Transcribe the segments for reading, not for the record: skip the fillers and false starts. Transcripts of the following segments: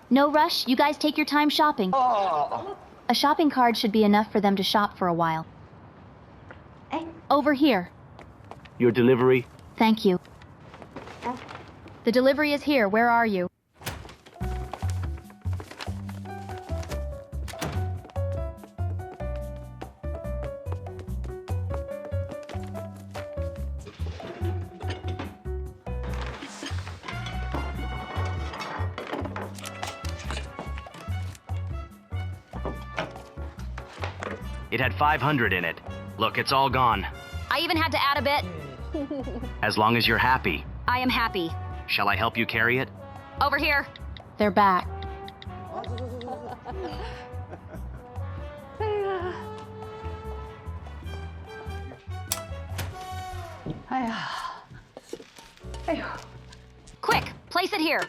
No rush, you guys take your time shopping. A shopping card should be enough for them to shop for a while. Over here. Your delivery? Thank you. The delivery is here. Where are you? It had 500 in it. Look, it's all gone. I even had to add a bit. As long as you're happy. I am happy. Shall I help you carry it? Over here. They're back. Quick, place it here.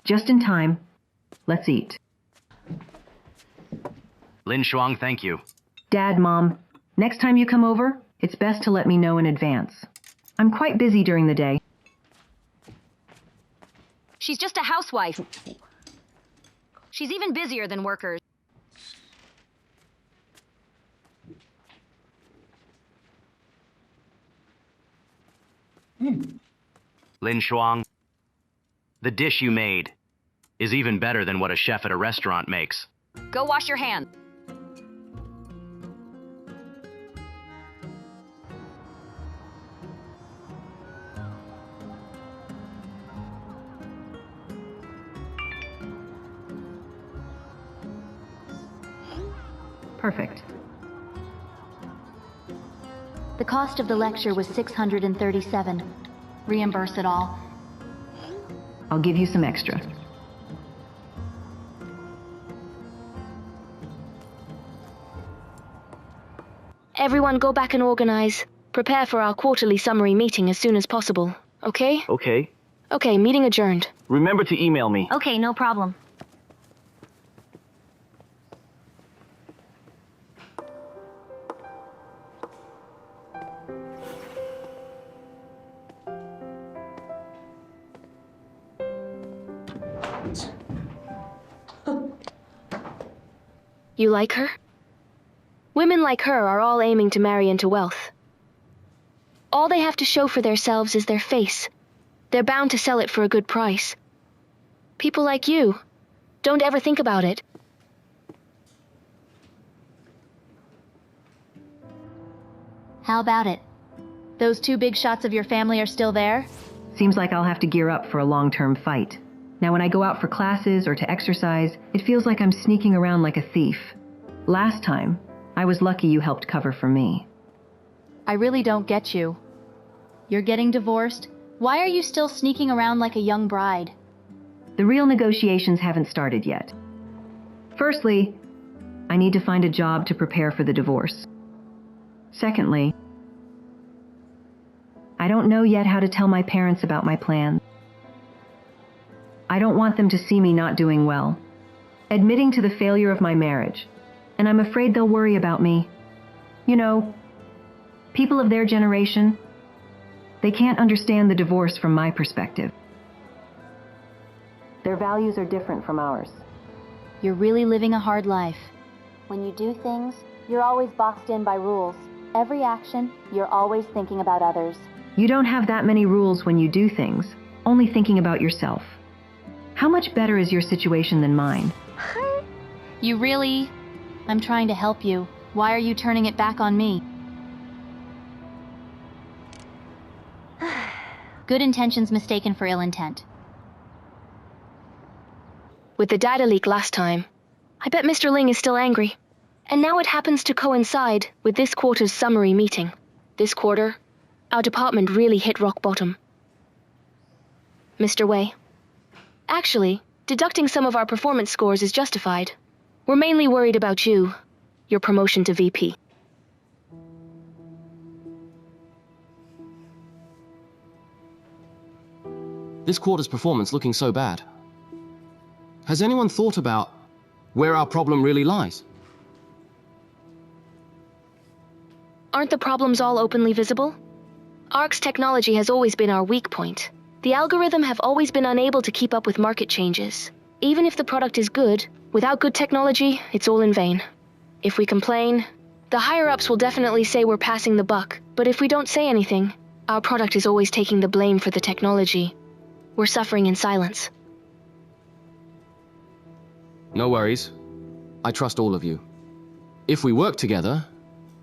Just in time. Let's eat. Lin Shuang, thank you. Dad, Mom, next time you come over, it's best to let me know in advance. I'm quite busy during the day. She's just a housewife. She's even busier than workers. Lin Shuang, the dish you made is even better than what a chef at a restaurant makes. Go wash your hands. Perfect. The cost of the lecture was 637. Reimburse it all. I'll give you some extra. Everyone go back and organize. Prepare for our quarterly summary meeting as soon as possible, okay? Okay. Okay, meeting adjourned. Remember to email me. Okay, no problem. You like her? Women like her are all aiming to marry into wealth. All they have to show for themselves is their face. They're bound to sell it for a good price. People like you, don't ever think about it. How about it? Those two big shots of your family are still there? Seems like I'll have to gear up for a long-term fight. Now when I go out for classes or to exercise, it feels like I'm sneaking around like a thief. Last time, I was lucky you helped cover for me. I really don't get you. You're getting divorced? Why are you still sneaking around like a young bride? The real negotiations haven't started yet. Firstly, I need to find a job to prepare for the divorce. Secondly, I don't know yet how to tell my parents about my plans. I don't want them to see me not doing well, admitting to the failure of my marriage, and I'm afraid they'll worry about me. You know, people of their generation, they can't understand the divorce from my perspective. Their values are different from ours. You're really living a hard life. When you do things, you're always boxed in by rules. Every action, you're always thinking about others. You don't have that many rules when you do things, only thinking about yourself. How much better is your situation than mine? You really? I'm trying to help you. Why are you turning it back on me? Good intentions mistaken for ill intent. With the data leak last time, I bet Mr. Ling is still angry. And now it happens to coincide with this quarter's summary meeting. This quarter, our department really hit rock bottom. Mr. Wei. Actually, deducting some of our performance scores is justified. We're mainly worried about you, your promotion to VP. This quarter's performance looking so bad. Has anyone thought about where our problem really lies? Aren't the problems all openly visible? ARC's technology has always been our weak point. The algorithm have always been unable to keep up with market changes. Even if the product is good, without good technology, it's all in vain. If we complain, the higher-ups will definitely say we're passing the buck, but if we don't say anything, our product is always taking the blame for the technology. We're suffering in silence. No worries. I trust all of you. If we work together,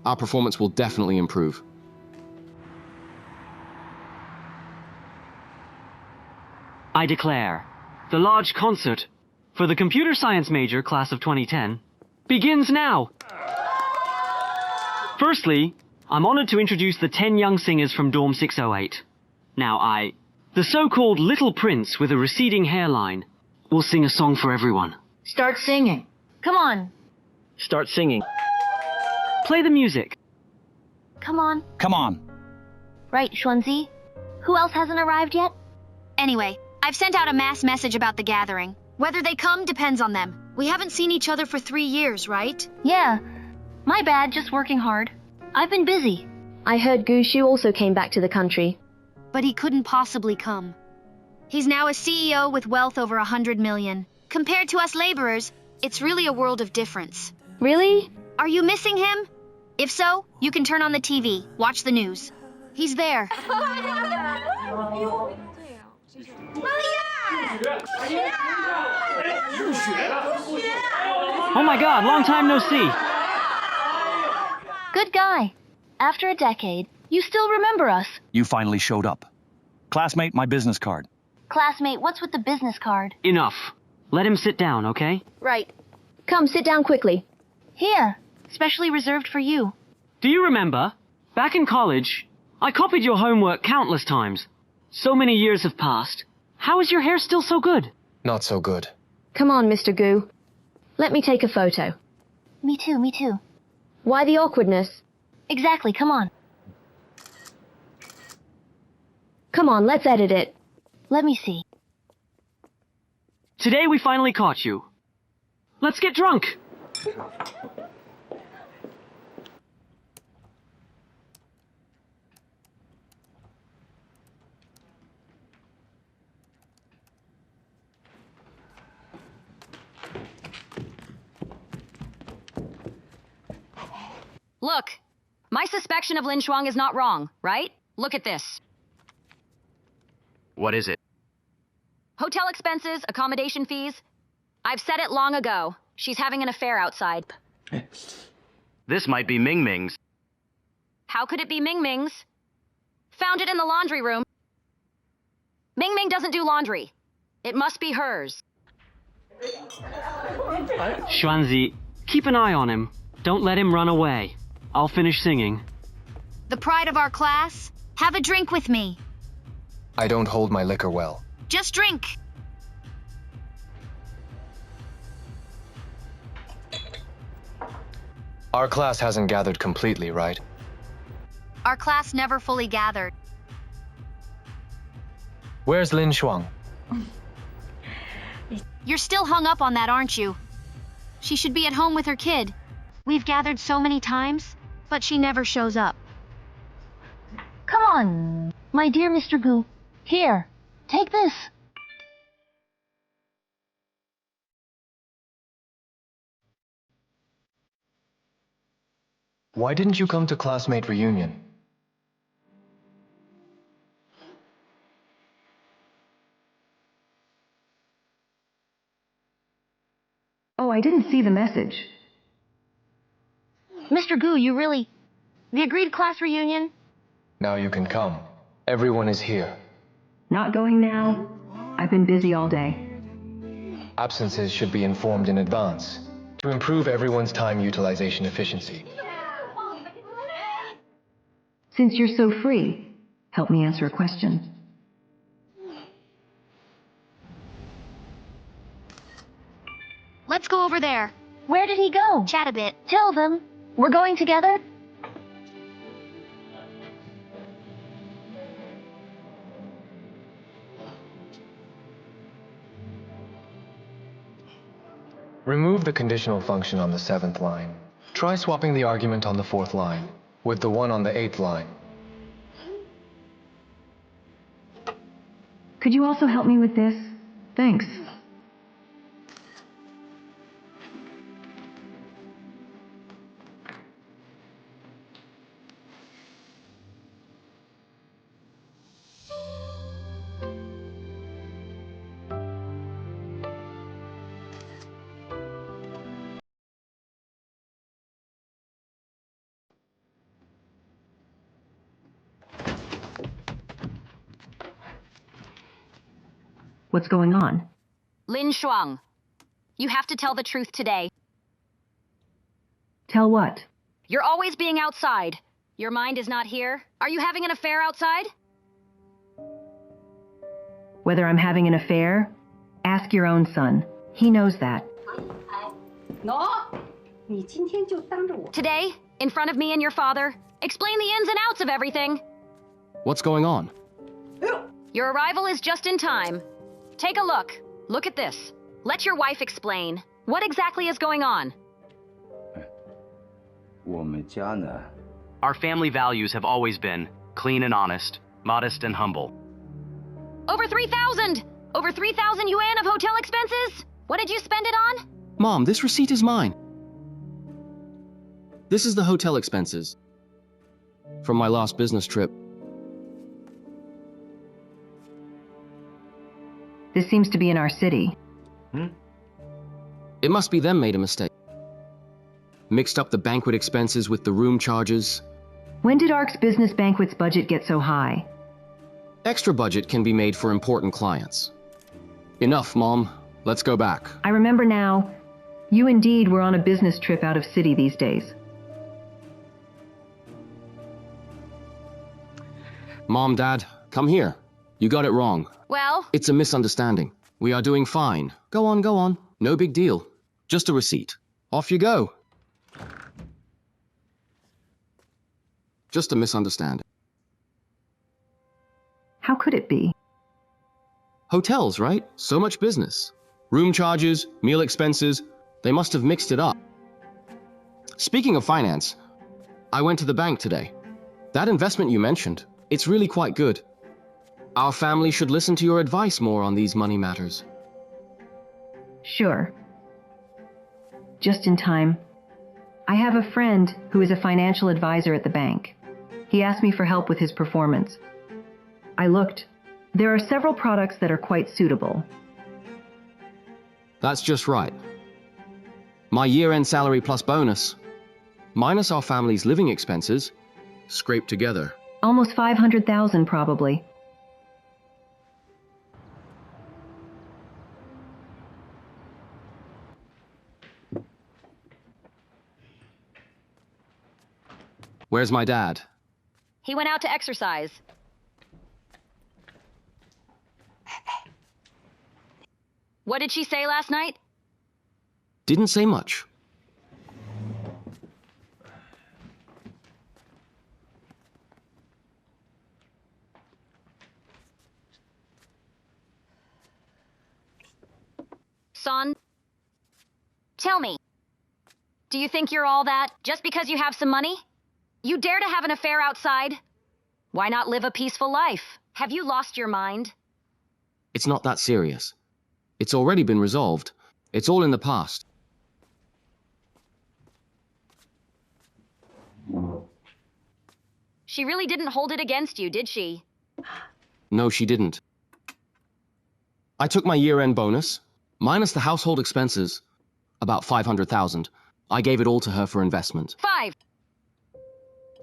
our performance will definitely improve. I declare, the large concert for the computer science major class of 2010 begins now. Firstly, I'm honored to introduce the 10 young singers from Dorm 608. Now the so-called little prince with a receding hairline, will sing a song for everyone. Start singing. Come on. Start singing. Play the music. Come on. Come on. Right, Xuanzi? Who else hasn't arrived yet? Anyway, I've sent out a mass message about the gathering. Whether they come depends on them. We haven't seen each other for 3 years, right? Yeah. My bad, just working hard. I've been busy. I heard Gu Shu also came back to the country. But he couldn't possibly come. He's now a CEO with wealth over 100 million. Compared to us laborers, it's really a world of difference. Really? Are you missing him? If so, you can turn on the TV, watch the news. He's there. Oh my god, long time no see. Good guy. After a decade, you still remember us. You finally showed up. Classmate, my business card. Classmate, what's with the business card? Enough. Let him sit down, okay? Right. Come, sit down quickly. Here, specially reserved for you. Do you remember? Back in college, I copied your homework countless times. So many years have passed. How is your hair still so good? Not so good. Come on, Mr. Gu. Let me take a photo. Me too, me too. Why the awkwardness? Exactly, come on. Come on, let's edit it. Let me see. Today we finally caught you. Let's get drunk. Look, my suspicion of Lin Shuang is not wrong, right? Look at this. What is it? Hotel expenses, accommodation fees. I've said it long ago. She's having an affair outside. This might be Ming Ming's. How could it be Ming Ming's? Found it in the laundry room. Ming Ming doesn't do laundry. It must be hers. Xuanzi, keep an eye on him. Don't let him run away. I'll finish singing. The pride of our class? Have a drink with me. I don't hold my liquor well. Just drink. Our class hasn't gathered completely, right? Our class never fully gathered. Where's Lin Shuang? You're still hung up on that, aren't you? She should be at home with her kid. We've gathered so many times, but she never shows up. Come on, my dear Mr. Gu. Here, take this. Why didn't you come to classmate reunion? Oh, I didn't see the message. Mr. Gu, you really... The agreed class reunion? Now you can come. Everyone is here. Not going now. I've been busy all day. Absences should be informed in advance to improve everyone's time utilization efficiency. Since you're so free, help me answer a question. Let's go over there. Where did he go? Chat a bit. Tell them. We're going together? Remove the conditional function on the 7th line. Try swapping the argument on the 4th line with the one on the 8th line. Could you also help me with this? Thanks. What's going on? Lin Shuang, you have to tell the truth today. Tell what? You're always being outside. Your mind is not here. Are you having an affair outside? Whether I'm having an affair? Ask your own son. He knows that. Today, in front of me and your father, explain the ins and outs of everything. What's going on? Your arrival is just in time. Take a look. Look at this. Let your wife explain. What exactly is going on? Our family values have always been clean and honest, modest and humble. Over 3,000! Over 3,000 yuan of hotel expenses? What did you spend it on? Mom, this receipt is mine. This is the hotel expenses from my last business trip. This seems to be in our city. It must be them made a mistake. Mixed up the banquet expenses with the room charges. When did ARC's business banquets budget get so high? Extra budget can be made for important clients. Enough, Mom. Let's go back. I remember now. You indeed were on a business trip out of city these days. Mom, Dad, come here. You got it wrong. Well, It's a misunderstanding. We are doing fine. Go on, go on. No big deal. Just a receipt. Off you go. Just a misunderstanding. How could it be? Hotels, right? So much business. Room charges, meal expenses. They must have mixed it up. Speaking of finance, I went to the bank today. That investment you mentioned, it's really quite good. Our family should listen to your advice more on these money matters. Sure. Just in time. I have a friend who is a financial advisor at the bank. He asked me for help with his performance. I looked. There are several products that are quite suitable. That's just right. My year-end salary plus bonus, minus our family's living expenses, scraped together. Almost 500,000 probably. Where's my dad? he went out to exercise. What did she say last night? Didn't say much. Son, tell me, do you think you're all that just because you have some money? You dare to have an affair outside? Why not live a peaceful life? Have you lost your mind? It's not that serious. It's already been resolved. It's all in the past. She really didn't hold it against you, did she? No, she didn't. I took my year-end bonus, minus the household expenses, about 500,000. I gave it all to her for investment.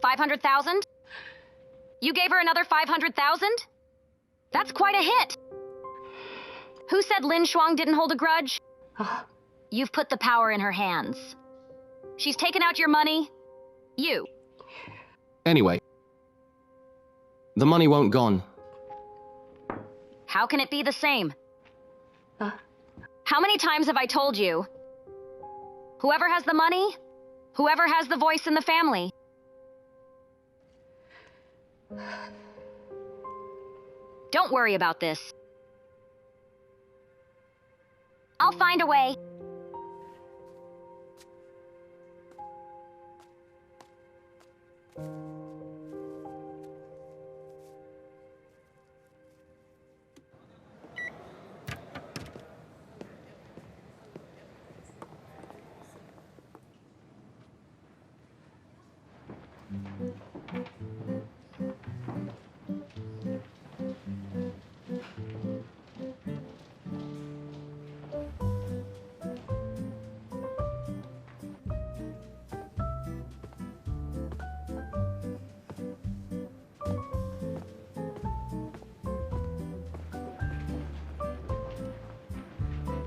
500,000? You gave her another 500,000? That's quite a hit. Who said Lin Shuang didn't hold a grudge? You've put the power in her hands. She's taken out your money. You. Anyway, the money won't gone. How can it be the same? How many times have I told you? Whoever has the money, whoever has the voice in the family. Don't worry about this. I'll find a way.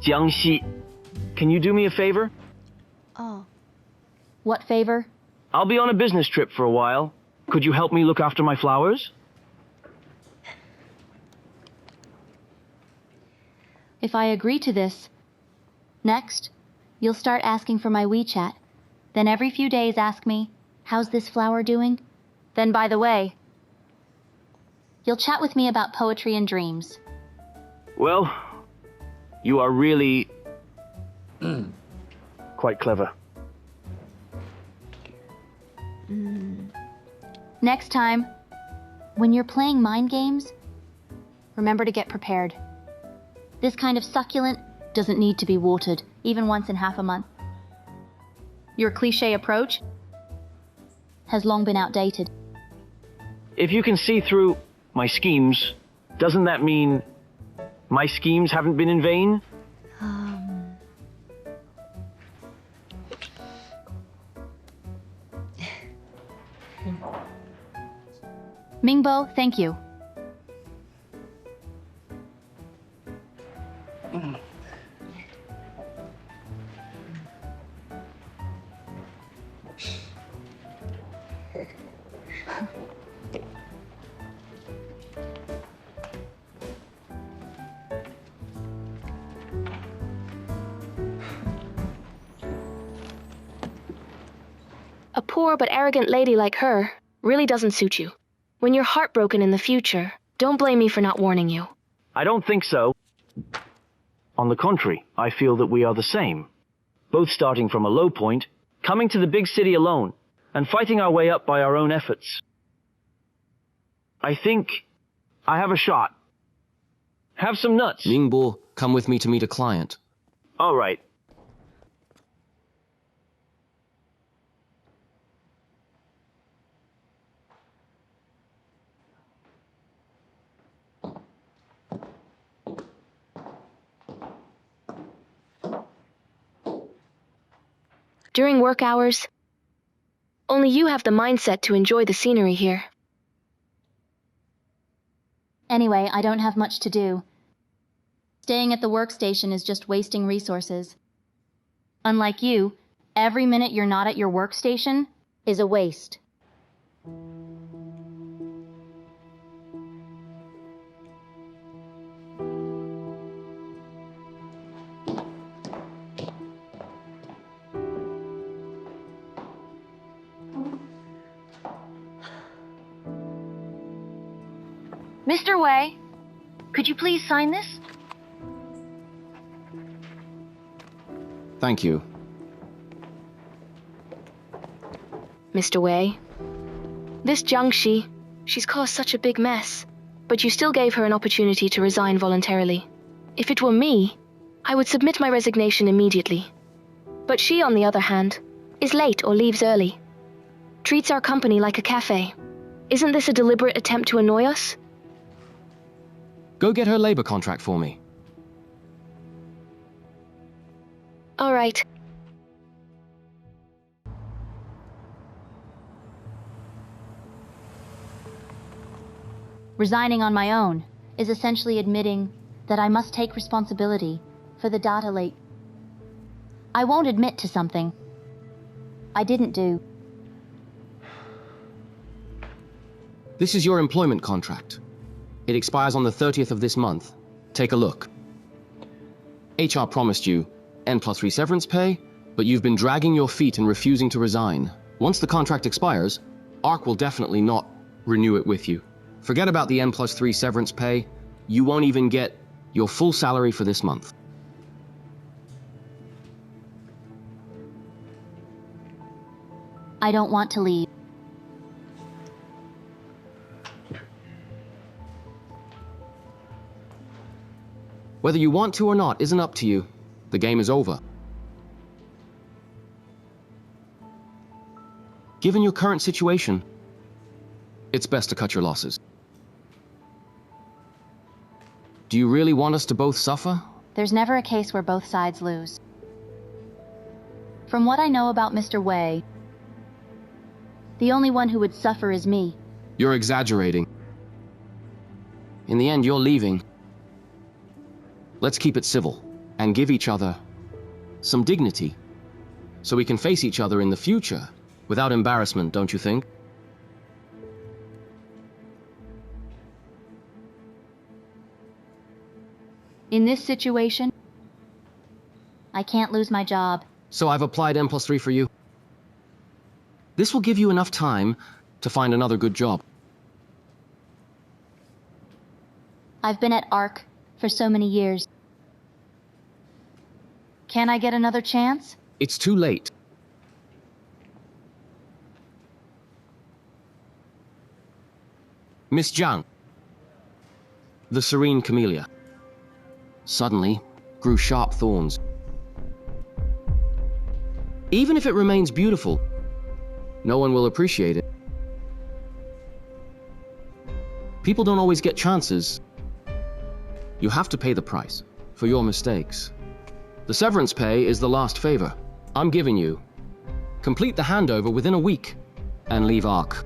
Jiang Xi, can you do me a favor? Oh. What favor? I'll be on a business trip for a while. Could you help me look after my flowers? If I agree to this, next, you'll start asking for my WeChat. Then every few days ask me, how's this flower doing? Then, by the way, you'll chat with me about poetry and dreams. Well, you are really quite clever. Next time, when you're playing mind games, remember to get prepared. This kind of succulent doesn't need to be watered, even once in half a month. Your cliché approach has long been outdated. If you can see through my schemes, doesn't that mean my schemes haven't been in vain? Mingbo, thank you. A poor but arrogant lady like her really doesn't suit you. When you're heartbroken in the future, don't blame me for not warning you. I don't think so. On the contrary, I feel that we are the same. Both starting from a low point, coming to the big city alone, and fighting our way up by our own efforts. I think I have a shot. Have some nuts. Mingbo, come with me to meet a client. All right. During work hours, only you have the mindset to enjoy the scenery here. Anyway, I don't have much to do. Staying at the workstation is just wasting resources. Unlike you, every minute you're not at your workstation is a waste. Mr. Wei, could you please sign this? Thank you. Mr. Wei, this Jiang Xi, she's caused such a big mess, but you still gave her an opportunity to resign voluntarily. If it were me, I would submit my resignation immediately. But she, on the other hand, is late or leaves early. Treats our company like a cafe. Isn't this a deliberate attempt to annoy us? Go get her labor contract for me. All right. Resigning on my own is essentially admitting that I must take responsibility for the data leak. I won't admit to something I didn't do. This is your employment contract. It expires on the 30th of this month. Take a look. HR promised you N+3 severance pay, but you've been dragging your feet and refusing to resign. Once the contract expires, ARC will definitely not renew it with you. Forget about the N+3 severance pay. You won't even get your full salary for this month. I don't want to leave. Whether you want to or not isn't up to you. The game is over. Given your current situation, it's best to cut your losses. Do you really want us to both suffer? There's never a case where both sides lose. From what I know about Mr. Wei, the only one who would suffer is me. You're exaggerating. In the end, you're leaving. Let's keep it civil. and give each other some dignity, so we can face each other in the future without embarrassment, don't you think? In this situation, I can't lose my job. So I've applied N+3 for you. This will give you enough time to find another good job. I've been at ARC for so many years. Can I get another chance? It's too late. Miss Jiang, the serene camellia, suddenly grew sharp thorns. Even if it remains beautiful, no one will appreciate it. People don't always get chances. You have to pay the price for your mistakes. The severance pay is the last favor I'm giving you. Complete the handover within a week and leave ARC.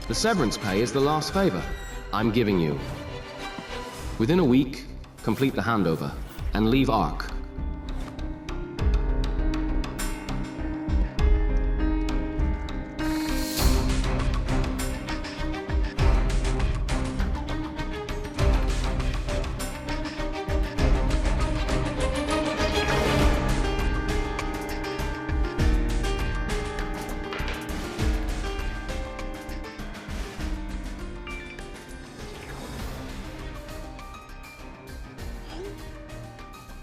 The severance pay is the last favor I'm giving you. Within a week, complete the handover and leave ARC.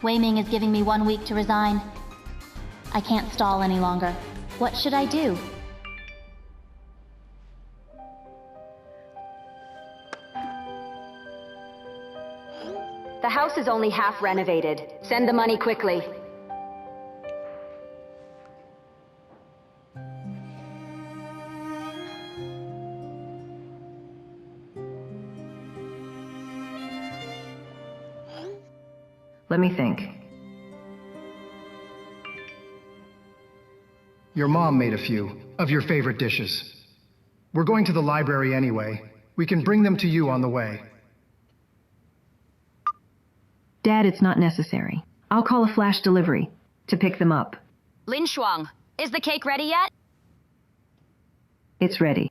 Wei Ming is giving me 1 week to resign. I can't stall any longer. What should I do? The house is only half renovated. Send the money quickly. Let me think. Your mom made a few of your favorite dishes. We're going to the library anyway. We can bring them to you on the way. Dad, it's not necessary. I'll call a flash delivery to pick them up. Lin Shuang, is the cake ready yet? It's ready.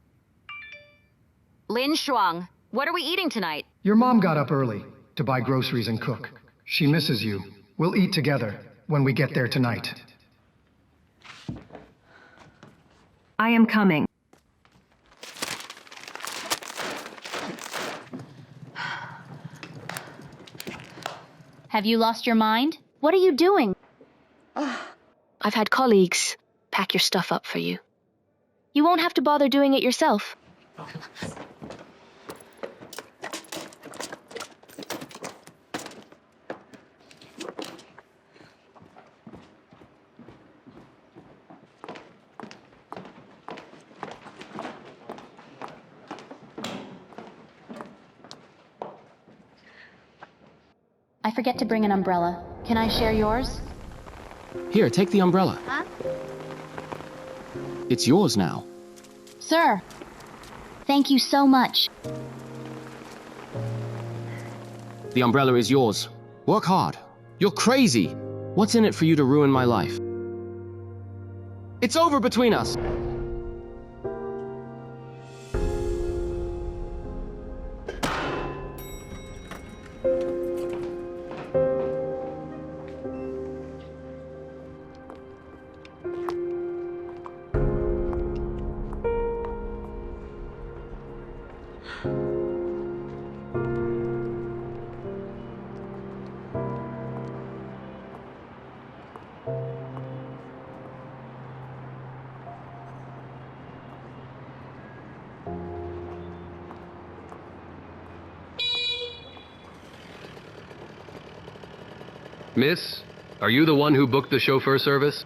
Lin Shuang, what are we eating tonight? Your mom got up early to buy groceries and cook. She misses you. We'll eat together when we get there tonight. I am coming. Have you lost your mind? What are you doing? I've had colleagues pack your stuff up for you. You won't have to bother doing it yourself. I forget to bring an umbrella. Can I share yours? Here, take the umbrella. Huh? It's yours now. Sir, thank you so much. The umbrella is yours. Work hard. You're crazy. What's in it for you to ruin my life? It's over between us. Miss, are you the one who booked the chauffeur service?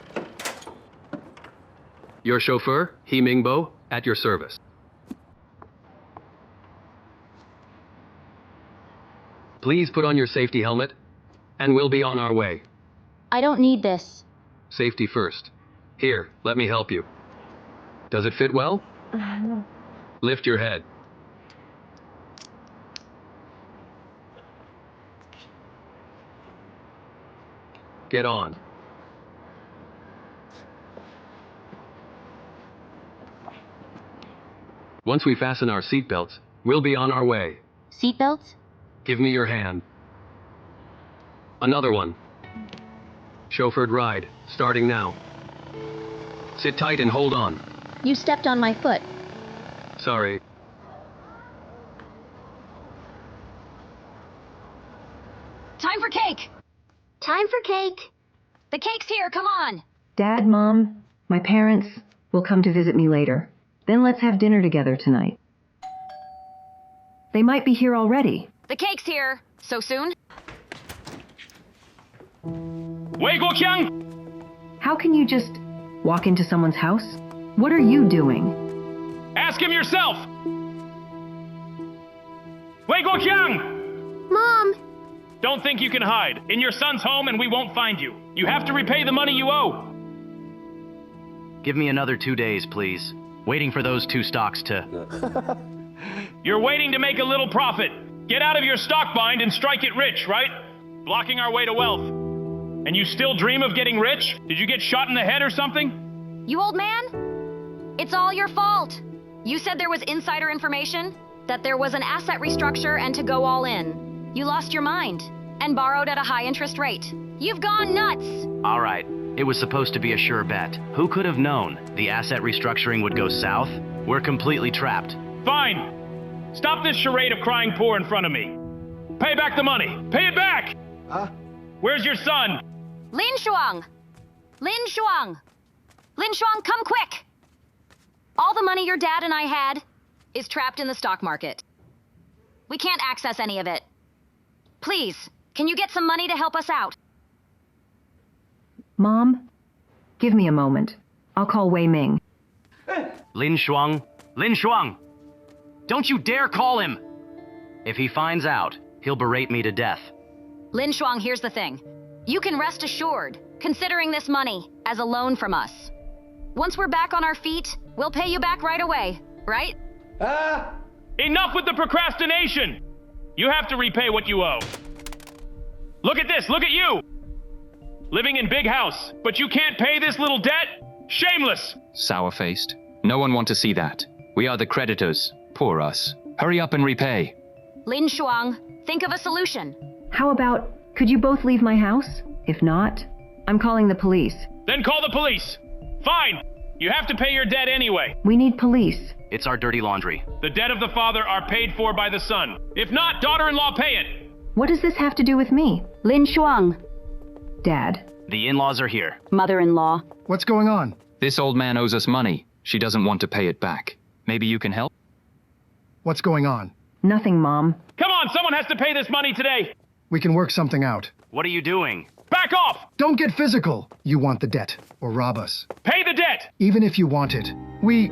Your chauffeur, He Mingbo, at your service. Please put on your safety helmet, and we'll be on our way. I don't need this. Safety first. Here, let me help you. Does it fit well? Lift your head. Get on. Once we fasten our seatbelts, we'll be on our way. Seatbelts? Give me your hand. Another one. Chauffeured ride, starting now. Sit tight and hold on. You stepped on my foot. Sorry. Time for cake! Time for cake. The cake's here, come on! Dad, Mom, my parents will come to visit me later. Then let's have dinner together tonight. They might be here already. The cake's here. So soon? Wei Guoqiang! How can you just walk into someone's house? What are you doing? Ask him yourself! Wei Guoqiang! Mom! Don't think you can hide. In your son's home and we won't find you. You have to repay the money you owe. Give me another 2 days, please. Waiting for those 2 stocks to... You're waiting to make a little profit. Get out of your stock bind and strike it rich, right? Blocking our way to wealth. And you still dream of getting rich? Did you get shot in the head or something? You old man? It's all your fault. You said there was insider information, that there was an asset restructure and to go all in. You lost your mind and borrowed at a high interest rate. You've gone nuts! All right. It was supposed to be a sure bet. Who could have known the asset restructuring would go south? We're completely trapped. Fine. Stop this charade of crying poor in front of me. Pay back the money. Pay it back! Huh? Where's your son? Lin Shuang! Lin Shuang! Lin Shuang, come quick! All the money your dad and I had is trapped in the stock market. We can't access any of it. Please, can you get some money to help us out? Mom, give me a moment. I'll call Wei Ming. Lin Shuang! Lin Shuang! Don't you dare call him! If he finds out, he'll berate me to death. Lin Shuang, here's the thing. You can rest assured, considering this money as a loan from us. Once we're back on our feet, we'll pay you back right away, right? Enough with the procrastination! You have to repay what you owe. Look at this, look at you! Living in big house, but you can't pay this little debt? Shameless! Sour-faced. No one want to see that. We are the creditors. Poor us. Hurry up and repay. Lin Shuang, think of a solution. How about, could you both leave my house? If not, I'm calling the police. Then call the police. Fine. You have to pay your debt anyway. We need police. It's our dirty laundry. The debt of the father are paid for by the son. If not, daughter-in-law pay it. What does this have to do with me? Lin Shuang. Dad. The in-laws are here. Mother-in-law. What's going on? This old man owes us money. She doesn't want to pay it back. Maybe you can help? What's going on? Nothing, Mom. Come on, someone has to pay this money today. We can work something out. What are you doing? Back off! Don't get physical. You want the debt, or rob us. Pay the debt! Even if you want it. We...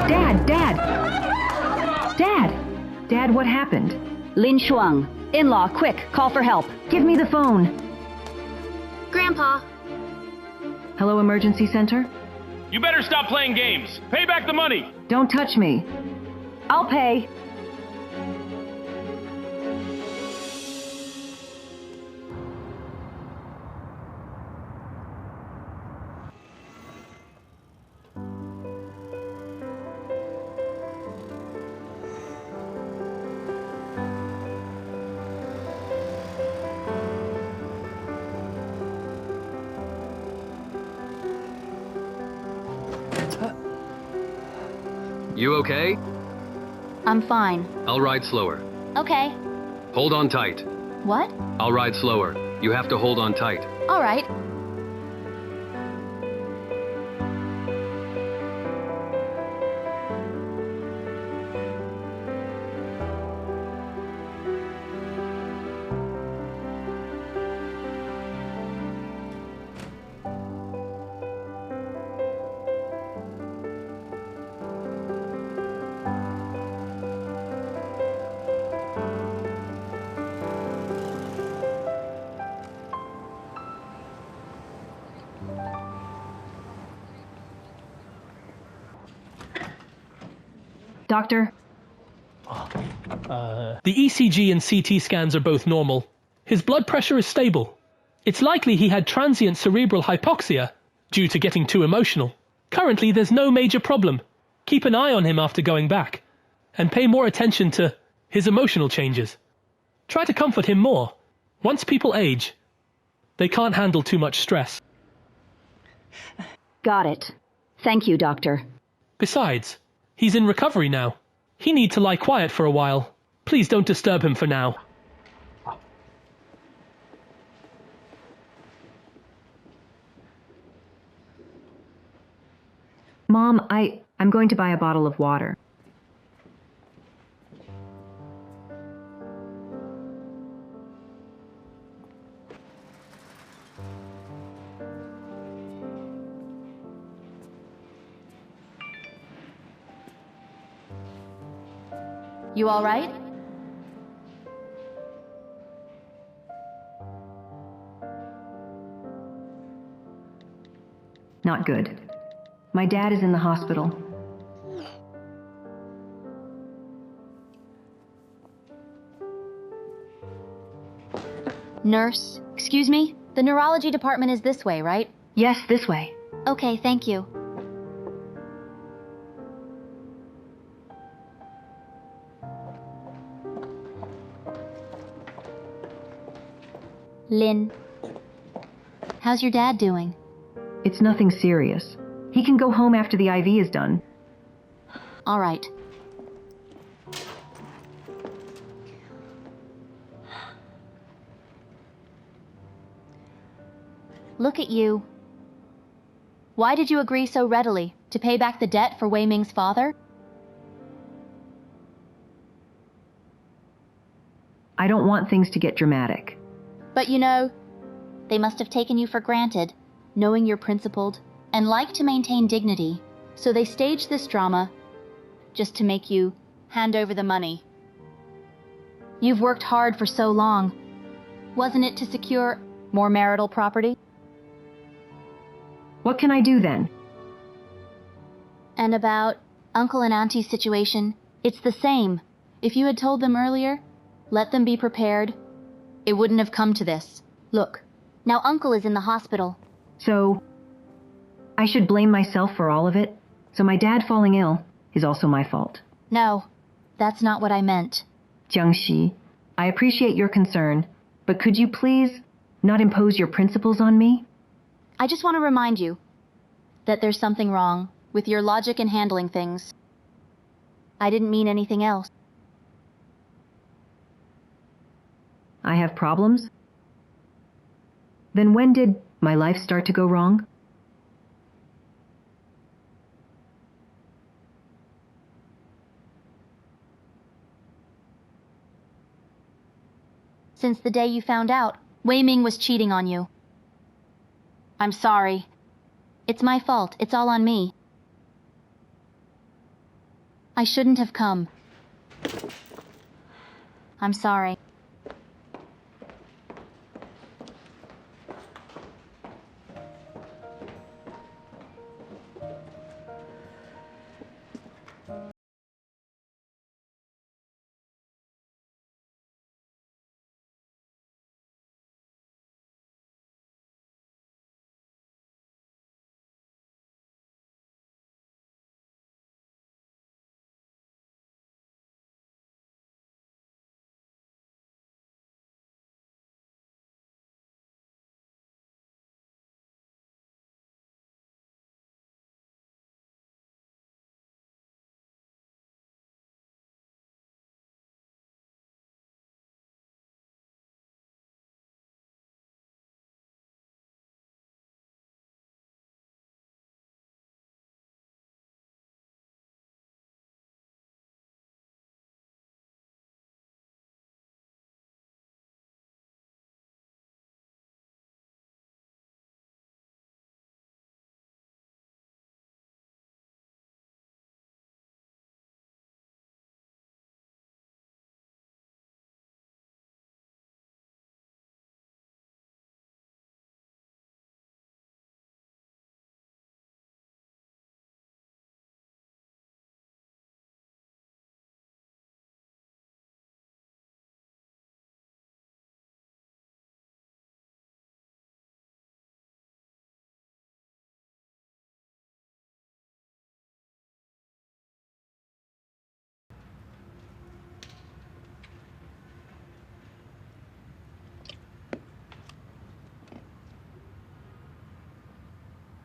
Dad! Dad, what happened? Lin Shuang. In-law, quick, call for help. Give me the phone. Grandpa. Hello, emergency center? You better stop playing games. Pay back the money. Don't touch me. I'll pay. You okay? I'm fine. I'll ride slower. Okay. Hold on tight. What? I'll ride slower. You have to hold on tight. All right. Doctor? The ECG and CT scans are both normal. His blood pressure is stable. It's likely he had transient cerebral hypoxia due to getting too emotional. Currently, there's no major problem. Keep an eye on him after going back, and pay more attention to his emotional changes. Try to comfort him more. Once people age, they can't handle too much stress. Got it. Thank you, Doctor. Besides, he's in recovery now. He needs to lie quiet for a while. Please don't disturb him for now. Mom, I'm going to buy a bottle of water. You all right? Not good. My dad is in the hospital. Nurse, excuse me? The neurology department is this way, right? Yes, this way. Okay, thank you. Lin, how's your dad doing? It's nothing serious. He can go home after the IV is done. All right. Look at you. Why did you agree so readily to pay back the debt for Wei Ming's father? I don't want things to get dramatic. But you know, they must have taken you for granted, knowing you're principled and like to maintain dignity, so they staged this drama just to make you hand over the money. You've worked hard for so long. Wasn't it to secure more marital property? What can I do then? And about Uncle and Auntie's situation, it's the same. If you had told them earlier, let them be prepared, it wouldn't have come to this. Look, now Uncle is in the hospital. So, I should blame myself for all of it? So my dad falling ill is also my fault? No, that's not what I meant. Jiang Xi, I appreciate your concern, but could you please not impose your principles on me? I just want to remind you that there's something wrong with your logic in handling things. I didn't mean anything else. I have problems? Then when did my life start to go wrong? Since the day you found out Wei Ming was cheating on you. I'm sorry. It's my fault. It's all on me. I shouldn't have come. I'm sorry.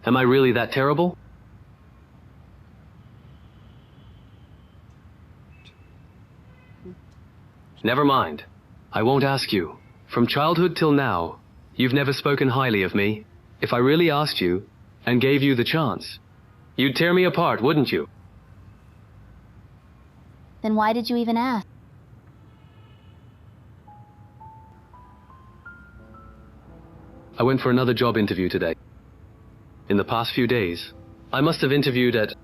Am I really that terrible? Never mind. I won't ask you. From childhood till now, you've never spoken highly of me. If I really asked you, and gave you the chance, you'd tear me apart, wouldn't you? Then why did you even ask? I went for another job interview today. In the past few days, I must have interviewed at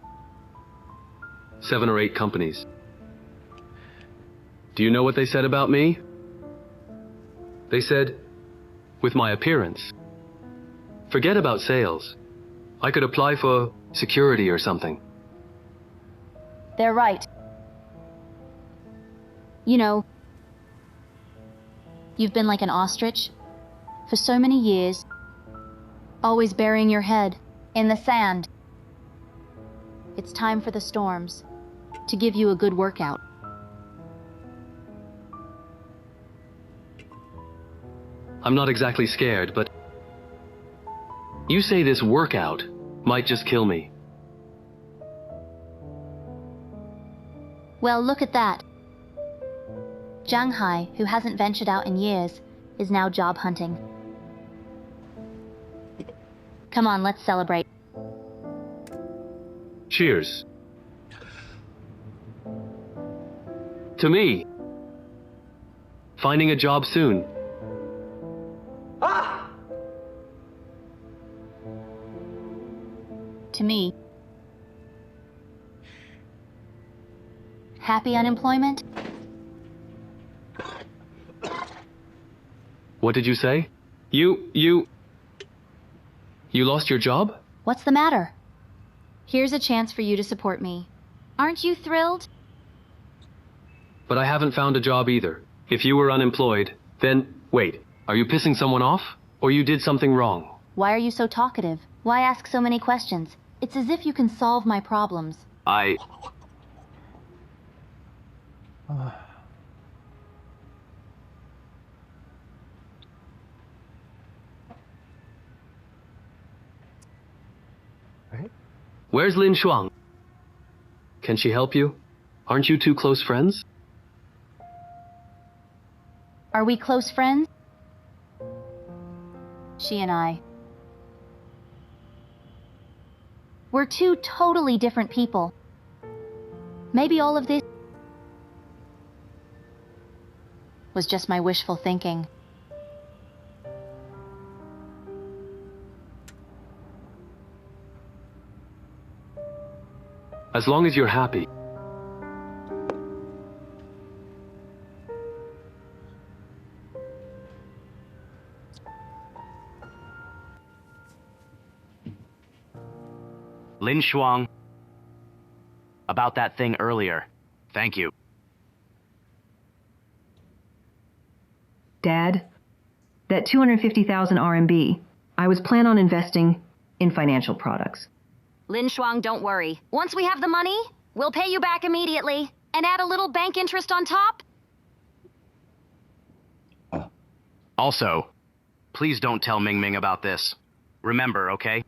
7 or 8 companies. Do you know what they said about me? They said, with my appearance, forget about sales. I could apply for security or something. They're right. You know, you've been like an ostrich for so many years, always burying your head in the sand. It's time for the storms to give you a good workout. I'm not exactly scared, but you say this workout might just kill me. Well, look at that. Zhang Hai, who hasn't ventured out in years, is now job hunting. Come on, let's celebrate. Cheers. To me. Finding a job soon. To me. Happy unemployment? What did you say? You lost your job? What's the matter? Here's a chance for you to support me. Aren't you thrilled? But I haven't found a job either. If you were unemployed, then wait, are you pissing someone off? Or you did something wrong? Why are you so talkative? Why ask so many questions? It's as if you can solve my problems. I... Where's Lin Shuang? Can she help you? Aren't you two close friends? Are we close friends? She and I. We're two totally different people. Maybe all of this was just my wishful thinking. As long as you're happy. Lin Shuang. About that thing earlier. Thank you. Dad, that 250,000 RMB, I was planning on investing in financial products. Lin Shuang, don't worry. Once we have the money, we'll pay you back immediately and add a little bank interest on top. Also, please don't tell Ming Ming about this. Remember, okay?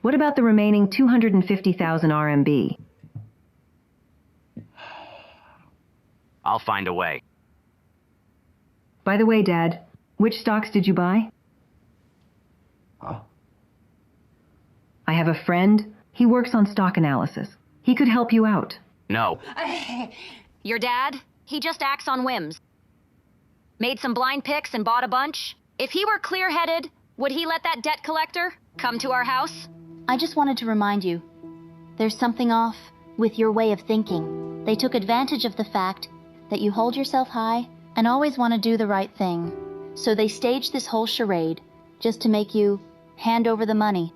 What about the remaining 250,000 RMB? I'll find a way. By the way, Dad, which stocks did you buy? I have a friend. He works on stock analysis. He could help you out. No. Your dad? He just acts on whims. Made some blind picks and bought a bunch. If he were clear-headed, would he let that debt collector come to our house? I just wanted to remind you, there's something off with your way of thinking. They took advantage of the fact that you hold yourself high and always want to do the right thing. So they staged this whole charade just to make you hand over the money.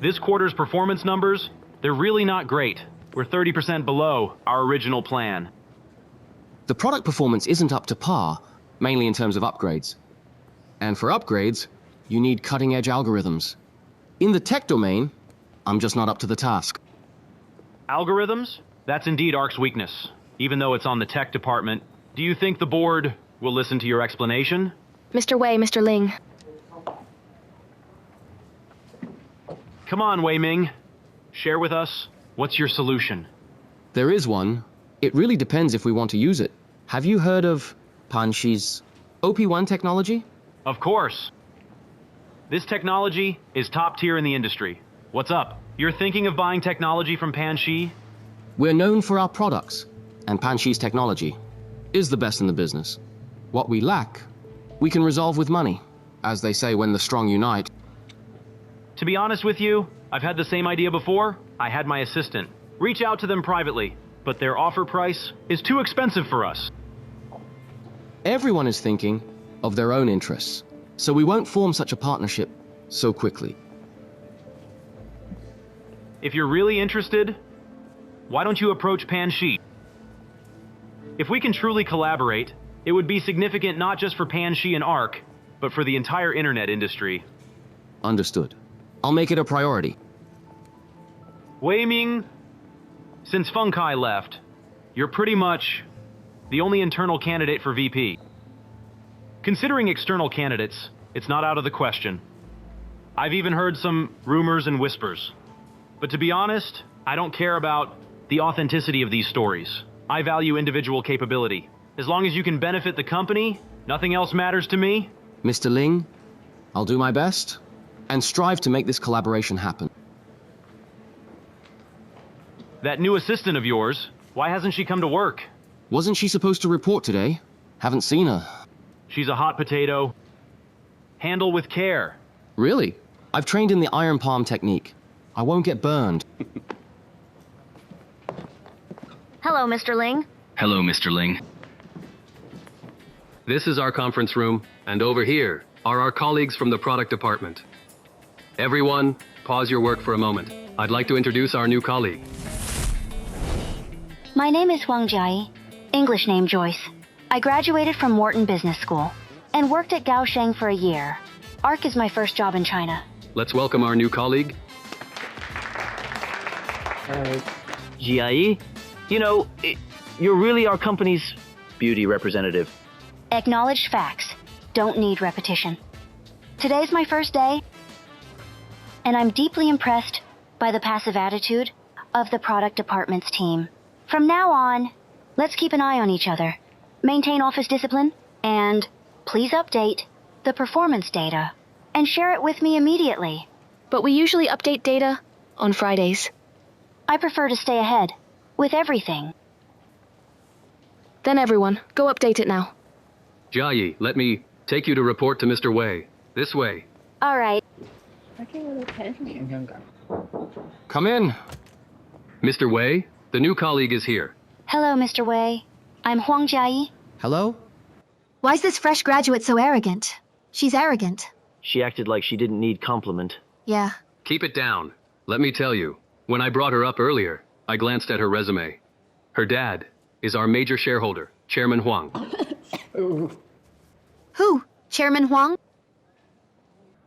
This quarter's performance numbers, they're really not great. We're 30% below our original plan. The product performance isn't up to par, mainly in terms of upgrades. And for upgrades, you need cutting-edge algorithms. In the tech domain, I'm just not up to the task. Algorithms? That's indeed ARC's weakness. even though it's on the tech department. Do you think the board will listen to your explanation? Mr. Wei, Mr. Ling. Come on, Wei Ming. Share with us. What's your solution? There is one. It really depends if we want to use it. Have you heard of Panshi's OP1 technology? Of course. This technology is top tier in the industry. What's up? You're thinking of buying technology from Panshi? We're known for our products, and Panshi's technology is the best in the business. What we lack, we can resolve with money. As they say, when the strong unite. To be honest with you, I've had the same idea before. I had my assistant reach out to them privately, but their offer price is too expensive for us. Everyone is thinking of their own interests, so we won't form such a partnership so quickly. If you're really interested, why don't you approach Panshi? If we can truly collaborate, it would be significant not just for Panshi and ARC, but for the entire internet industry. Understood. I'll make it a priority. Wei Ming, since Feng Kai left, you're pretty much the only internal candidate for VP. Considering external candidates, it's not out of the question. I've even heard some rumors and whispers. But to be honest, I don't care about the authenticity of these stories. I value individual capability. As long as you can benefit the company, nothing else matters to me. Mr. Ling, I'll do my best and strive to make this collaboration happen. That new assistant of yours, why hasn't she come to work? Wasn't she supposed to report today? Haven't seen her. She's a hot potato. Handle with care. Really? I've trained in the iron palm technique. I won't get burned. Hello, Mr. Ling. Hello, Mr. Ling. This is our conference room, and over here are our colleagues from the product department. Everyone, pause your work for a moment. I'd like to introduce our new colleague. My name is Huang Jia Ni, English name Joyce. I graduated from Wharton Business School and worked at Kaohsiung for a year. ARC is my first job in China. Let's welcome our new colleague. Jia, you know, you're really our company's beauty representative. Acknowledged facts. Don't need repetition. Today's my first day, and I'm deeply impressed by the passive attitude of the product department's team. From now on, let's keep an eye on each other, maintain office discipline, and please update the performance data and share it with me immediately. But we usually update data on Fridays. I prefer to stay ahead with everything. Then everyone, go update it now. Jia, let me take you to report to Mr. Wei. This way. All right. Come in. Mr. Wei, the new colleague is here. Hello, Mr. Wei. I'm Huang Jia Ni. Hello? Why's this fresh graduate so arrogant? She's arrogant. She acted like she didn't need compliment. Yeah. Keep it down. Let me tell you, when I brought her up earlier, I glanced at her resume. Her dad is our major shareholder, Chairman Huang. Who? Chairman Huang?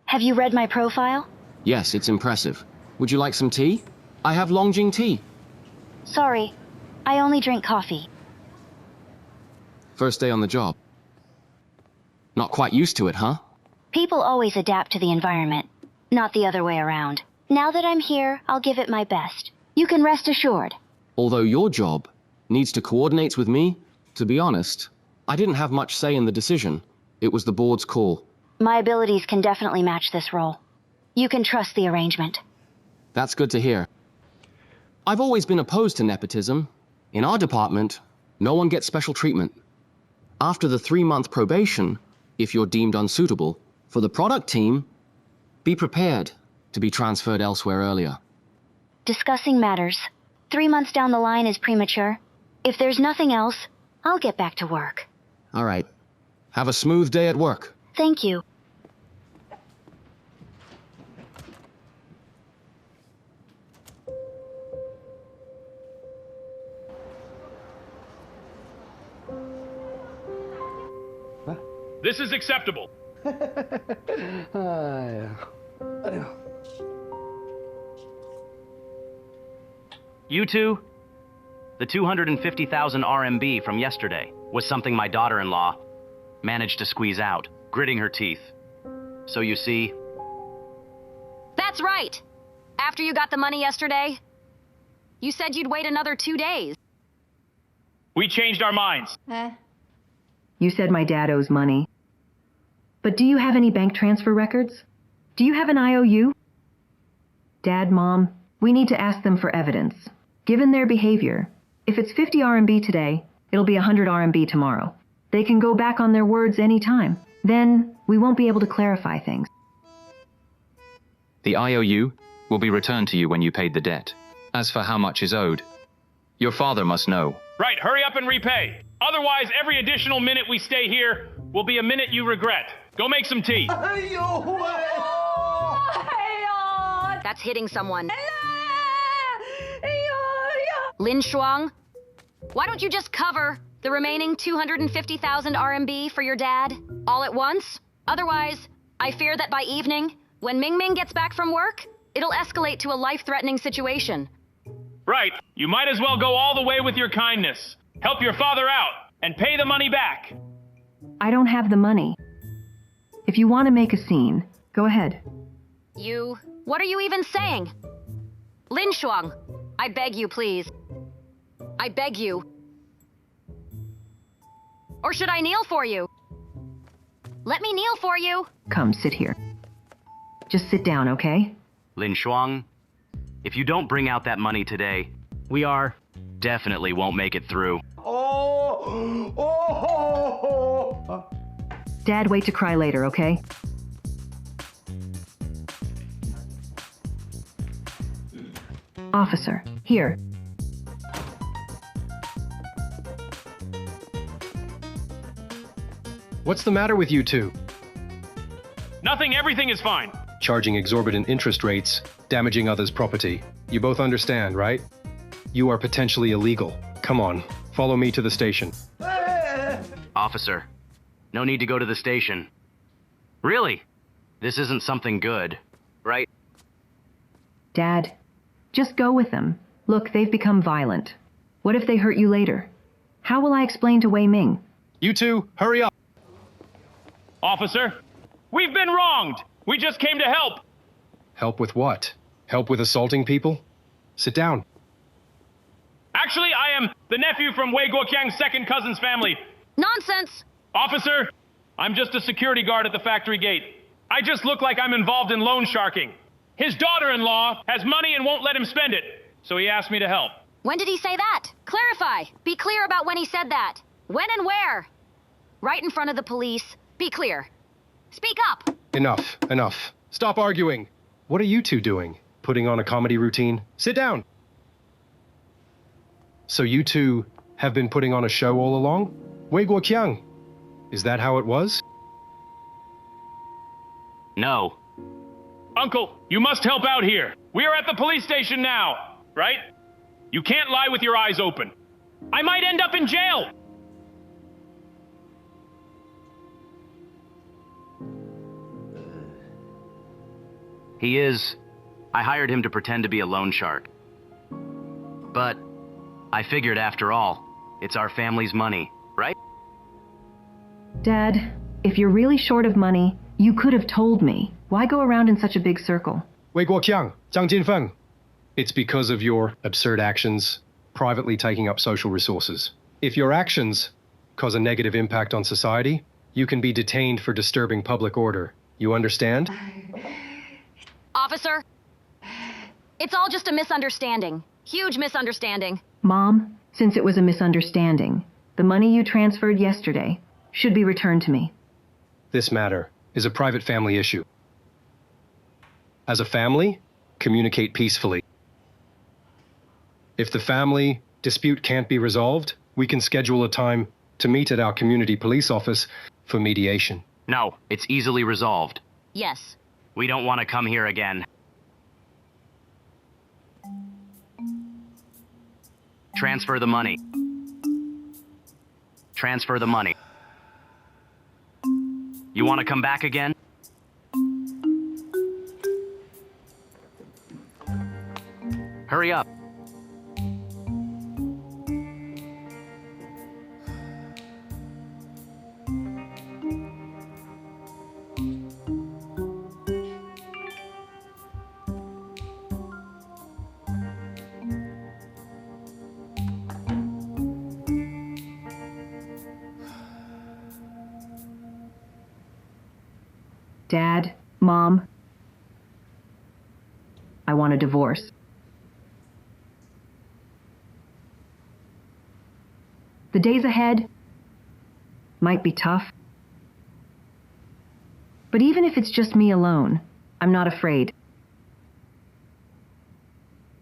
Have you read my profile? Yes, it's impressive. Would you like some tea? I have Longjing tea. Sorry, I only drink coffee. First day on the job. Not quite used to it, huh? People always adapt to the environment, not the other way around. Now that I'm here, I'll give it my best. You can rest assured. Although your job needs to coordinate with me, to be honest, I didn't have much say in the decision. It was the board's call. My abilities can definitely match this role. You can trust the arrangement. That's good to hear. I've always been opposed to nepotism. In our department, no one gets special treatment. After the 3-month probation, if you're deemed unsuitable, for the product team, be prepared to be transferred elsewhere earlier. Discussing matters. 3 months down the line is premature. If there's nothing else, I'll get back to work. All right. Have a smooth day at work. Thank you. This is acceptable. You two, The 250,000 RMB from yesterday was something my daughter-in-law managed to squeeze out, gritting her teeth. So you see... That's right! After you got the money yesterday, you said you'd wait another 2 days. We changed our minds. You said my dad owes money. But do you have any bank transfer records? Do you have an IOU? Dad, Mom, we need to ask them for evidence. Given their behavior, if it's 50 RMB today, it'll be 100 RMB tomorrow. They can go back on their words any time. Then we won't be able to clarify things. The IOU will be returned to you when you paid the debt. As for how much is owed, your father must know. Right, hurry up and repay. Otherwise, every additional minute we stay here will be a minute you regret. Go make some tea. That's hitting someone. Lin Shuang, why don't you just cover the remaining 250,000 RMB for your dad all at once? Otherwise, I fear that by evening, when Ming gets back from work, it'll escalate to a life-threatening situation. Right, you might as well go all the way with your kindness. Help your father out and pay the money back. I don't have the money. If you want to make a scene, go ahead. What are you even saying? Lin Shuang, I beg you, please. I beg you. Or should I kneel for you? Let me kneel for you. Come, sit here. Just sit down, okay? Lin Shuang, if you don't bring out that money today, we definitely won't make it through. Dad, wait to cry later, okay? Officer, here. What's the matter with you two? Nothing, everything is fine. Charging exorbitant interest rates, damaging others' property. You both understand, right? You are potentially illegal. Come on, follow me to the station. Officer, no need to go to the station. Really? This isn't something good, right? Dad, just go with them. Look, they've become violent. What if they hurt you later? How will I explain to Wei Ming? You two, hurry up! Officer, we've been wronged. We just came to help. Help with what? Help with assaulting people? Sit down. Actually, I am the nephew from Wei Guoqiang's second cousin's family. Nonsense! Officer, I'm just a security guard at the factory gate. I just look like I'm involved in loan sharking. His daughter-in-law has money and won't let him spend it, so he asked me to help. When did he say that? Clarify. Be clear about when he said that. When and where? Right in front of the police. Be clear. Speak up. Enough, enough. Stop arguing. What are you two doing? Putting on a comedy routine? Sit down. So you two have been putting on a show all along? Wei Guoqiang. Is that how it was? No. Uncle, you must help out here. We are at the police station now, right? You can't lie with your eyes open. I might end up in jail. He is. I hired him to pretend to be a loan shark. But I figured after all, it's our family's money, right? Dad, if you're really short of money, you could have told me. Why go around in such a big circle? Wei Guoqiang, Zhang Feng. It's because of your absurd actions, privately taking up social resources. If your actions cause a negative impact on society, you can be detained for disturbing public order. You understand? Officer, it's all just a misunderstanding. Huge misunderstanding. Mom, since it was a misunderstanding, the money you transferred yesterday should be returned to me. This matter is a private family issue. As a family, communicate peacefully. If the family dispute can't be resolved, we can schedule a time to meet at our community police office for mediation. No, it's easily resolved. Yes. We don't want to come here again. Transfer the money. Transfer the money. You want to come back again? Hurry up. Dad, Mom, I want a divorce. The days ahead might be tough. But even if it's just me alone, I'm not afraid.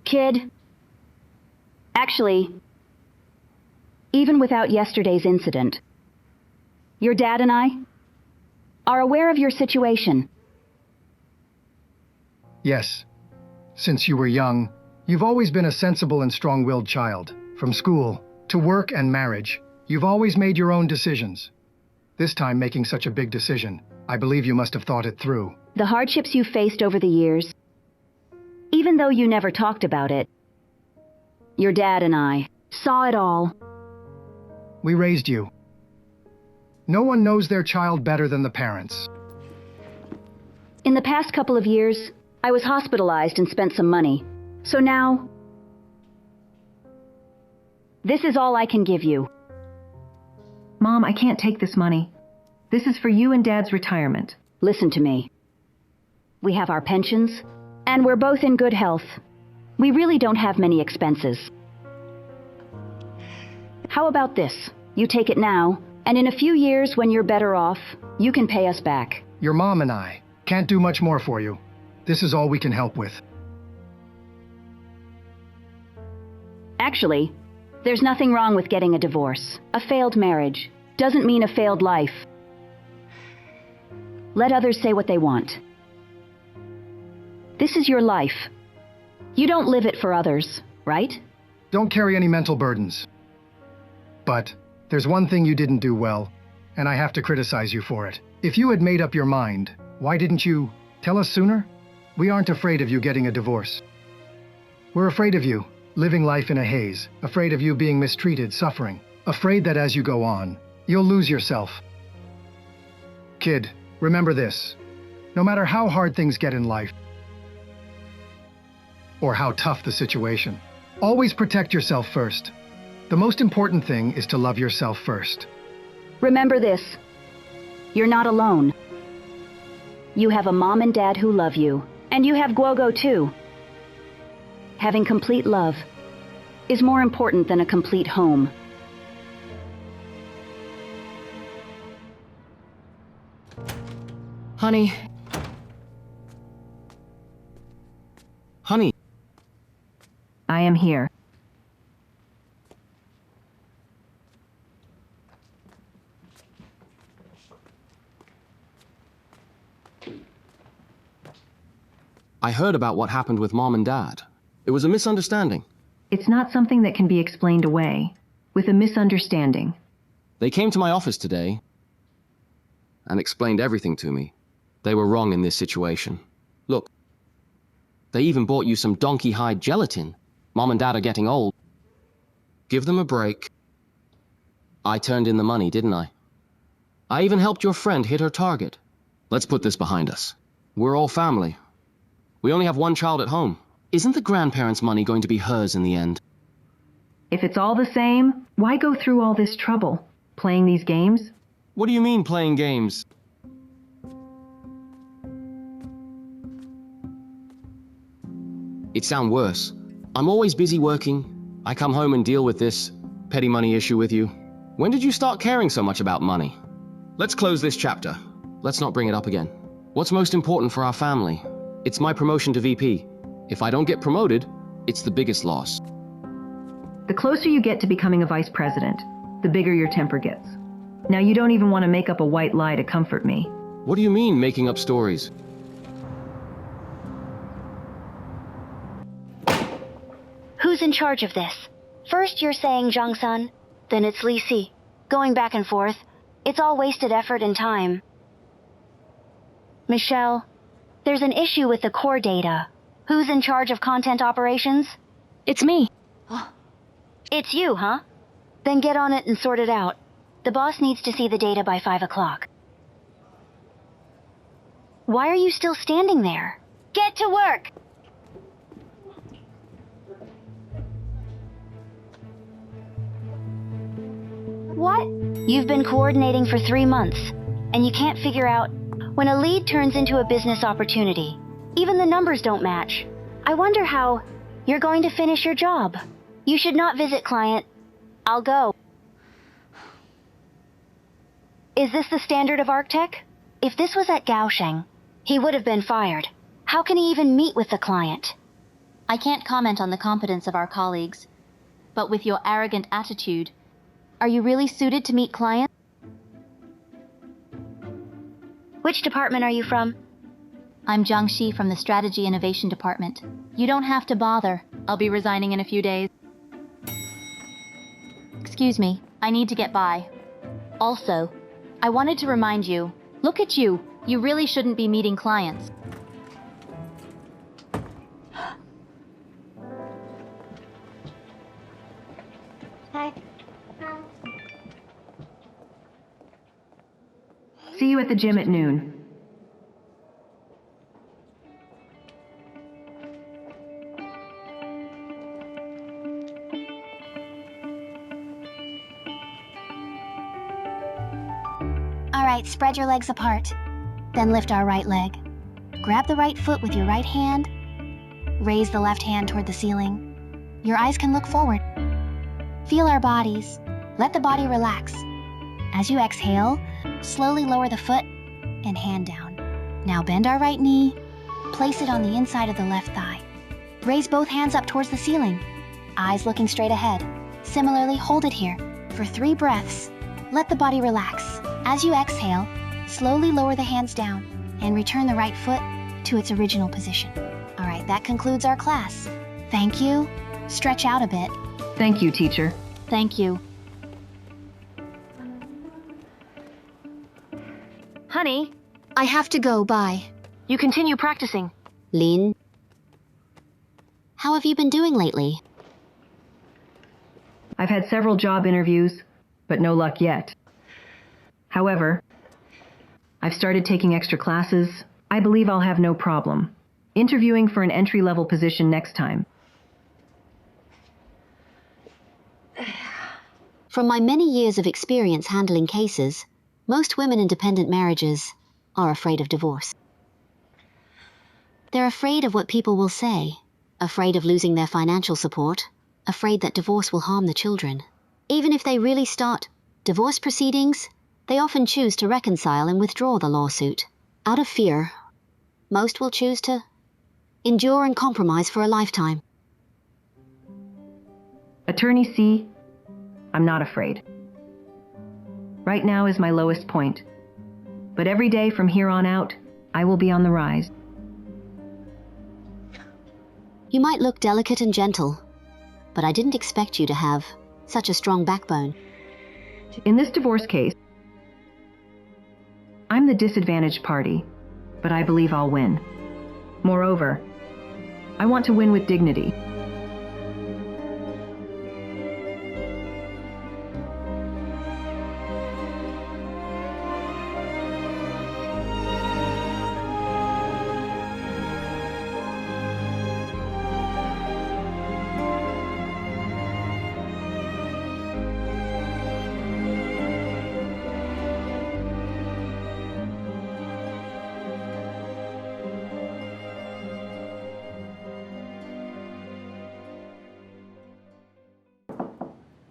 Kid, actually, even without yesterday's incident, your dad and I are aware of your situation. Yes. Since you were young, you've always been a sensible and strong-willed child. From school to work and marriage, you've always made your own decisions. This time, making such a big decision, I believe you must have thought it through. The hardships you faced over the years, even though you never talked about it, your dad and I saw it all. We raised you. No one knows their child better than the parents. In the past couple of years, I was hospitalized and spent some money. So now, this is all I can give you. Mom, I can't take this money. This is for you and Dad's retirement. Listen to me. We have our pensions, and we're both in good health. We really don't have many expenses. How about this? You take it now, and in a few years when you're better off, you can pay us back. Your mom and I can't do much more for you. This is all we can help with. Actually, there's nothing wrong with getting a divorce. A failed marriage doesn't mean a failed life. Let others say what they want. This is your life. You don't live it for others, right? Don't carry any mental burdens. But there's one thing you didn't do well, and I have to criticize you for it. If you had made up your mind, why didn't you tell us sooner? We aren't afraid of you getting a divorce. We're afraid of you living life in a haze, afraid of you being mistreated, suffering, afraid that as you go on, you'll lose yourself. Kid, remember this. No matter how hard things get in life, or how tough the situation, always protect yourself first. The most important thing is to love yourself first. Remember this. You're not alone. You have a mom and dad who love you, and you have Guogo too. Having complete love is more important than a complete home. Honey. Honey. I am here. I heard about what happened with Mom and Dad. It was a misunderstanding. It's not something that can be explained away with a misunderstanding. They came to my office today and explained everything to me. They were wrong in this situation. Look, they even bought you some donkey-hide gelatin. Mom and Dad are getting old. Give them a break. I turned in the money, didn't I? I even helped your friend hit her target. Let's put this behind us. We're all family. We only have one child at home. Isn't the grandparents' money going to be hers in the end? If it's all the same, why go through all this trouble? Playing these games? What do you mean, playing games? It sounds worse. I'm always busy working. I come home and deal with this petty money issue with you. When did you start caring so much about money? Let's close this chapter. Let's not bring it up again. What's most important for our family? It's my promotion to VP. If I don't get promoted, it's the biggest loss. The closer you get to becoming a vice president, the bigger your temper gets. Now you don't even want to make up a white lie to comfort me. What do you mean, making up stories? Who's in charge of this? First you're saying Zhang Sun, then it's Li Si. Going back and forth. It's all wasted effort and time. Michelle, there's an issue with the core data. Who's in charge of content operations? It's me. It's you, huh? Then get on it and sort it out. The boss needs to see the data by 5 o'clock. Why are you still standing there? Get to work! What? You've been coordinating for 3 months, and you can't figure out when a lead turns into a business opportunity. Even the numbers don't match. I wonder how you're going to finish your job. You should not visit client. I'll go. Is this the standard of Arctech? If this was at Kaohsiung, he would have been fired. How can he even meet with the client? I can't comment on the competence of our colleagues, but with your arrogant attitude, are you really suited to meet clients? Which department are you from? I'm Jiang Xi from the Strategy Innovation Department. You don't have to bother. I'll be resigning in a few days. Excuse me, I need to get by. Also, I wanted to remind you, look at you. You really shouldn't be meeting clients. Hi. See you at the gym at noon. All right, spread your legs apart. Then lift our right leg. Grab the right foot with your right hand. Raise the left hand toward the ceiling. Your eyes can look forward. Feel our bodies. Let the body relax. As you exhale, slowly lower the foot and hand down. Now bend our right knee. Place it on the inside of the left thigh. Raise both hands up towards the ceiling. Eyes looking straight ahead. Similarly, hold it here for 3 breaths. Let the body relax. As you exhale, slowly lower the hands down and return the right foot to its original position. All right, that concludes our class. Thank you. Stretch out a bit. Thank you, teacher. Thank you. Honey, I have to go, bye. you continue practicing. Lin, how have you been doing lately? I've had several job interviews, but no luck yet. However, I've started taking extra classes. I believe I'll have no problem interviewing for an entry-level position next time. From my many years of experience handling cases, most women in dependent marriages are afraid of divorce. They're afraid of what people will say, afraid of losing their financial support, afraid that divorce will harm the children. Even if they really start divorce proceedings, they often choose to reconcile and withdraw the lawsuit. Out of fear, most will choose to endure and compromise for a lifetime. Attorney C, I'm not afraid. Right now is my lowest point, but every day from here on out, I will be on the rise. You might look delicate and gentle, but I didn't expect you to have such a strong backbone. In this divorce case, I'm the disadvantaged party, but I believe I'll win. Moreover, I want to win with dignity.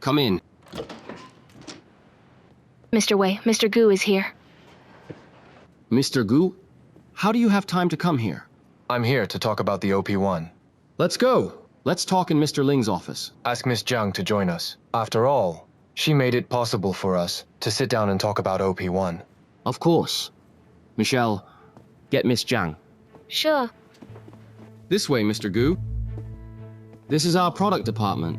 Come in. Mr. Wei, Mr. Gu is here. Mr. Gu? How do you have time to come here? I'm here to talk about the OP1. Let's go. Let's talk in Mr. Ling's office. Ask Miss Jiang to join us. After all, she made it possible for us to sit down and talk about OP1. Of course. Michelle, get Miss Jiang. Sure. This way, Mr. Gu. This is our product department.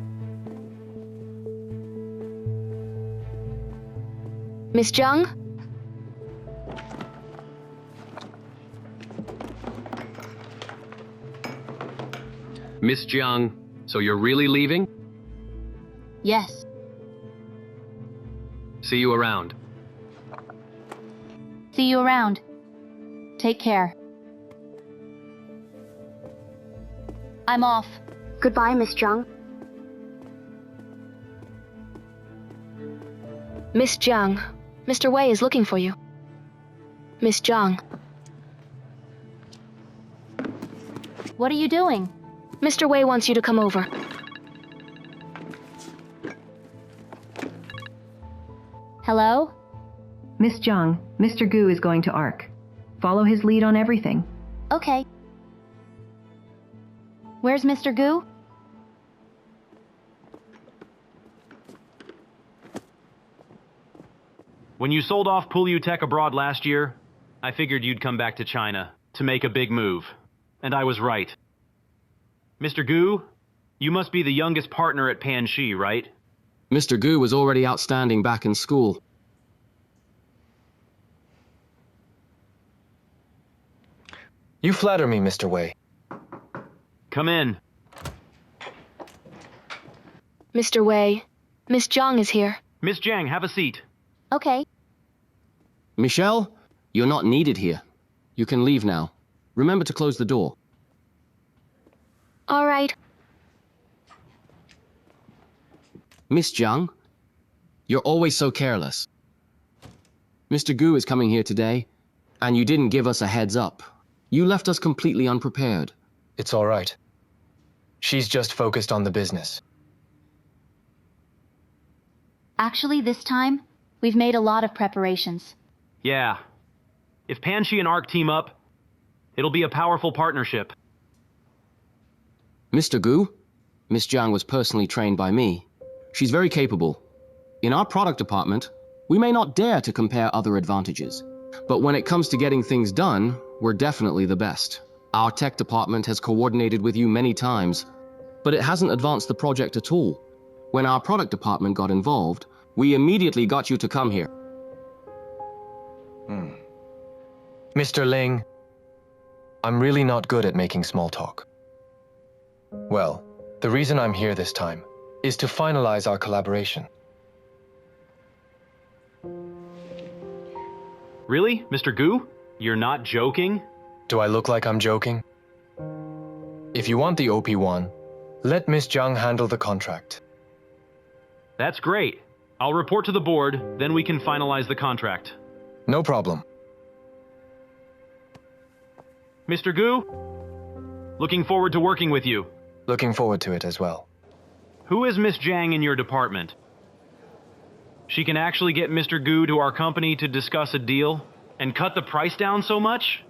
Miss Jiang? Miss Jiang, so you're really leaving? Yes. See you around. See you around. Take care. I'm off. Goodbye, Miss Jiang. Miss Jiang, Mr. Wei is looking for you. Miss Jiang, What are you doing? Mr. Wei wants you to come over. Hello? Miss Jiang, Mr. Gu is going to ARC. Follow his lead on everything. Okay. Where's Mr. Gu? When you sold off Pulyu Tech abroad last year, I figured you'd come back to China to make a big move. And I was right. Mr. Gu, you must be the youngest partner at Panxi, right? Mr. Gu was already outstanding back in school. You flatter me, Mr. Wei. Come in. Mr. Wei, Miss Jiang is here. Miss Jiang, have a seat. Okay. Michelle, you're not needed here. You can leave now. Remember to close the door. All right. Miss Jiang, you're always so careless. Mr. Gu is coming here today, and you didn't give us a heads up. You left us completely unprepared. It's all right. She's just focused on the business. Actually, this time, we've made a lot of preparations. Yeah. If Panxi and ARC team up, it'll be a powerful partnership. Mr. Gu, Miss Jiang was personally trained by me. She's very capable. In our product department, we may not dare to compare other advantages. But when it comes to getting things done, we're definitely the best. Our tech department has coordinated with you many times, but it hasn't advanced the project at all. When our product department got involved, we immediately got you to come here. Mr. Ling, I'm really not good at making small talk. Well, the reason I'm here this time is to finalize our collaboration. Really, Mr. Gu? You're not joking? Do I look like I'm joking? If you want the OP1, let Miss Jiang handle the contract. That's great. I'll report to the board, then we can finalize the contract. No problem. Mr. Gu? Looking forward to working with you. Looking forward to it as well. Who is Miss Jiang in your department? She can actually get Mr. Gu to our company to discuss a deal and cut the price down so much?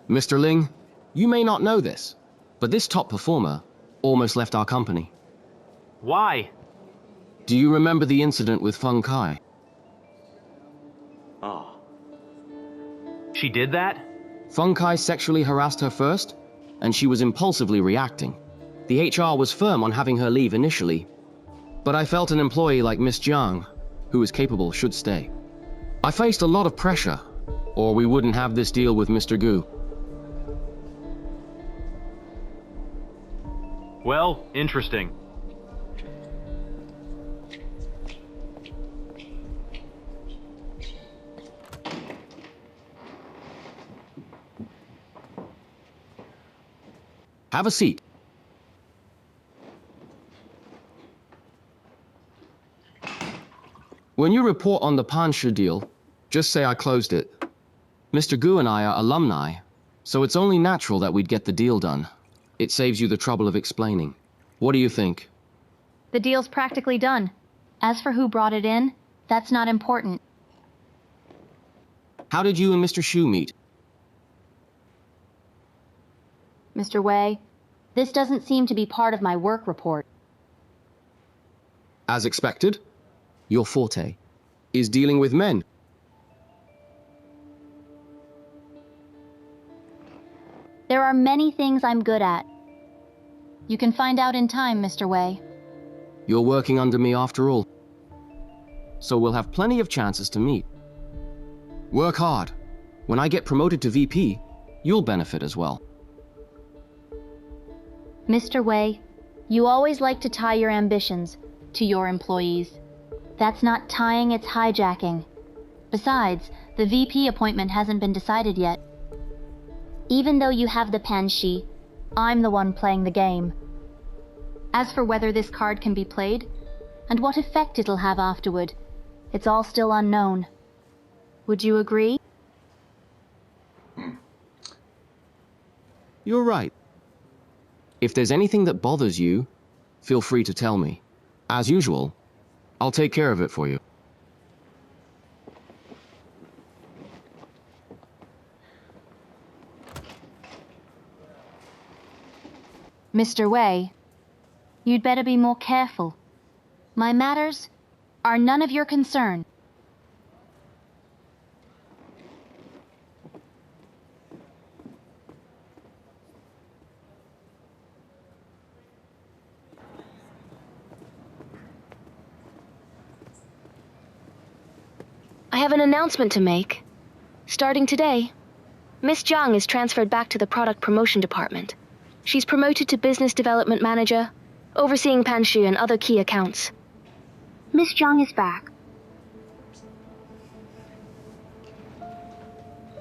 Mr. Ling, you may not know this, but this top performer almost left our company. Why? Do you remember the incident with Feng Kai? She did that? Feng Kai sexually harassed her first, and she was impulsively reacting. The HR was firm on having her leave initially, but I felt an employee like Miss Jiang, who is capable, should stay. I faced a lot of pressure, or we wouldn't have this deal with Mr. Gu. Well, interesting. Have a seat. When you report on the Panxi deal, just say I closed it. Mr. Gu and I are alumni, so it's only natural that we'd get the deal done. It saves you the trouble of explaining. What do you think? The deal's practically done. As for who brought it in, that's not important. How did you and Mr. Xu meet? Mr. Wei, this doesn't seem to be part of my work report. As expected, your forte is dealing with men. There are many things I'm good at. You can find out in time, Mr. Wei. You're working under me after all. So we'll have plenty of chances to meet. Work hard. When I get promoted to VP, you'll benefit as well. Mr. Wei, you always like to tie your ambitions to your employees. That's not tying, it's hijacking. Besides, the VP appointment hasn't been decided yet. Even though you have the Panxi, I'm the one playing the game. As for whether this card can be played, and what effect it'll have afterward, it's all still unknown. Would you agree? You're right. If there's anything that bothers you, feel free to tell me. As usual, I'll take care of it for you. Mr. Wei, you'd better be more careful. My matters are none of your concern. I have an announcement to make. Starting today, Miss Jiang is transferred back to the product promotion department. She's promoted to business development manager, overseeing Panshi and other key accounts. Miss Zhang is back.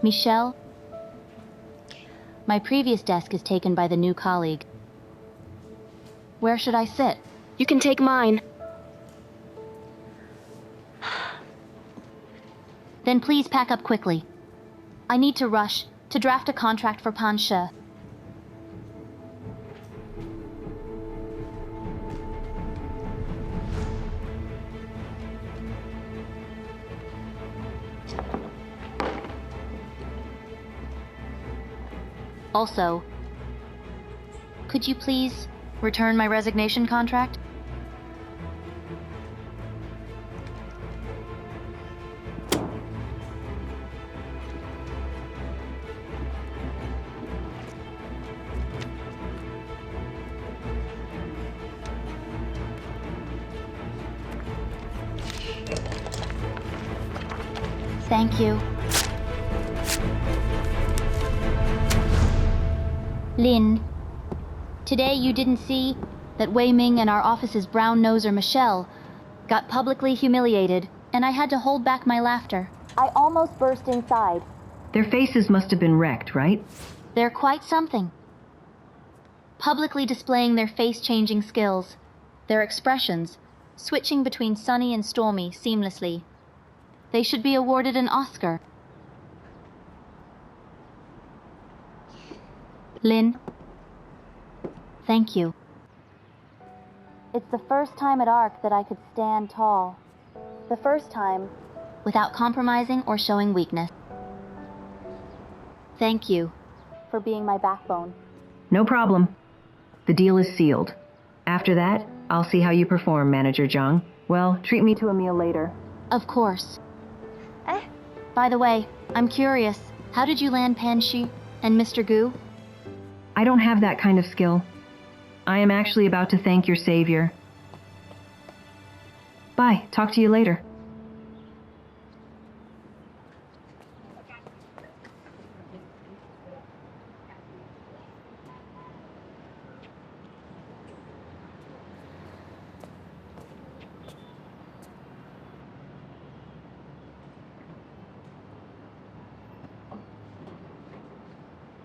Michelle, my previous desk is taken by the new colleague. Where should I sit? You can take mine. Then please pack up quickly. I need to rush to draft a contract for Panshi. Also, could you please return my resignation contract? Thank you. Lin, today you didn't see that Wei Ming and our office's brown noser Michelle got publicly humiliated, and I had to hold back my laughter. I almost burst inside. Their faces must have been wrecked, right? They're quite something. Publicly displaying their face-changing skills, their expressions, switching between sunny and stormy seamlessly. They should be awarded an Oscar. Lin, thank you. It's the first time at ARC that I could stand tall. The first time without compromising or showing weakness. Thank you for being my backbone. No problem. The deal is sealed. After that, I'll see how you perform, Manager Zhang. Well, treat me to a meal later. Of course. By the way, I'm curious, how did you land Panshi and Mr. Gu? I don't have that kind of skill. I am actually about to thank your savior. Bye. Talk to you later.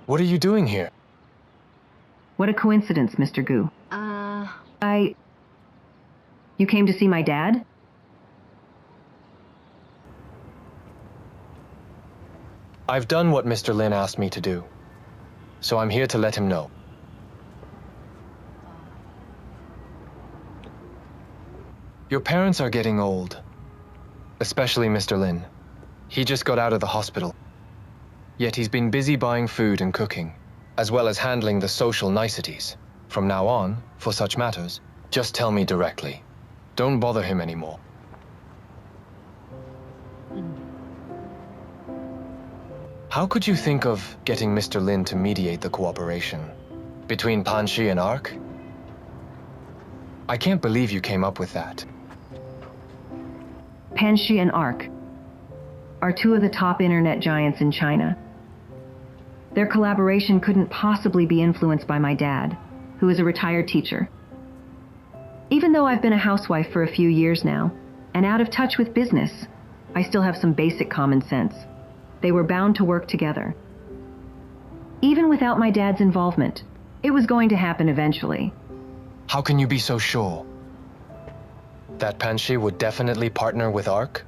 What are you doing here? What a coincidence, Mr. Gu. You came to see my dad? I've done what Mr. Lin asked me to do, so I'm here to let him know. Your parents are getting old, especially Mr. Lin. He just got out of the hospital. Yet he's been busy buying food and cooking, as well as handling the social niceties. From now on, for such matters, just tell me directly. Don't bother him anymore. How could you think of getting Mr. Lin to mediate the cooperation between Panshi and ARC? I can't believe you came up with that. Panshi and ARC are two of the top internet giants in China. Their collaboration couldn't possibly be influenced by my dad, who is a retired teacher. Even though I've been a housewife for a few years now, and out of touch with business, I still have some basic common sense. They were bound to work together. Even without my dad's involvement, it was going to happen eventually. How can you be so sure? That Panshi would definitely partner with ARC?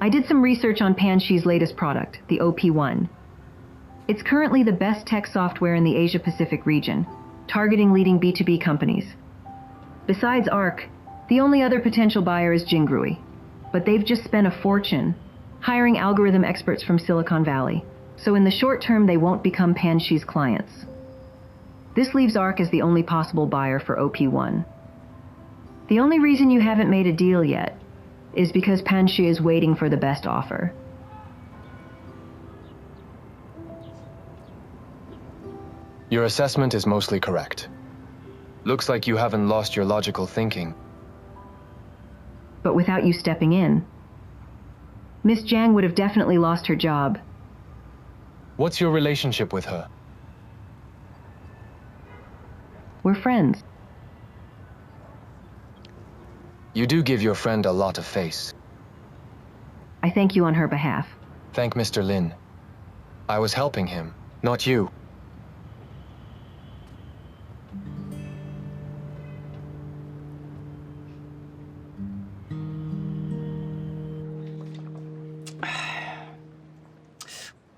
I did some research on Panshi's latest product, the OP1. It's currently the best tech software in the Asia-Pacific region, targeting leading B2B companies. Besides ARC, the only other potential buyer is Jingrui, but they've just spent a fortune hiring algorithm experts from Silicon Valley, so in the short term they won't become Panshi's clients. This leaves ARC as the only possible buyer for OP1. The only reason you haven't made a deal yet is because Panshi is waiting for the best offer. Your assessment is mostly correct. Looks like you haven't lost your logical thinking. But without you stepping in, Miss Jiang would have definitely lost her job. What's your relationship with her? We're friends. You do give your friend a lot of face. I thank you on her behalf. Thank Mr. Lin. I was helping him, not you.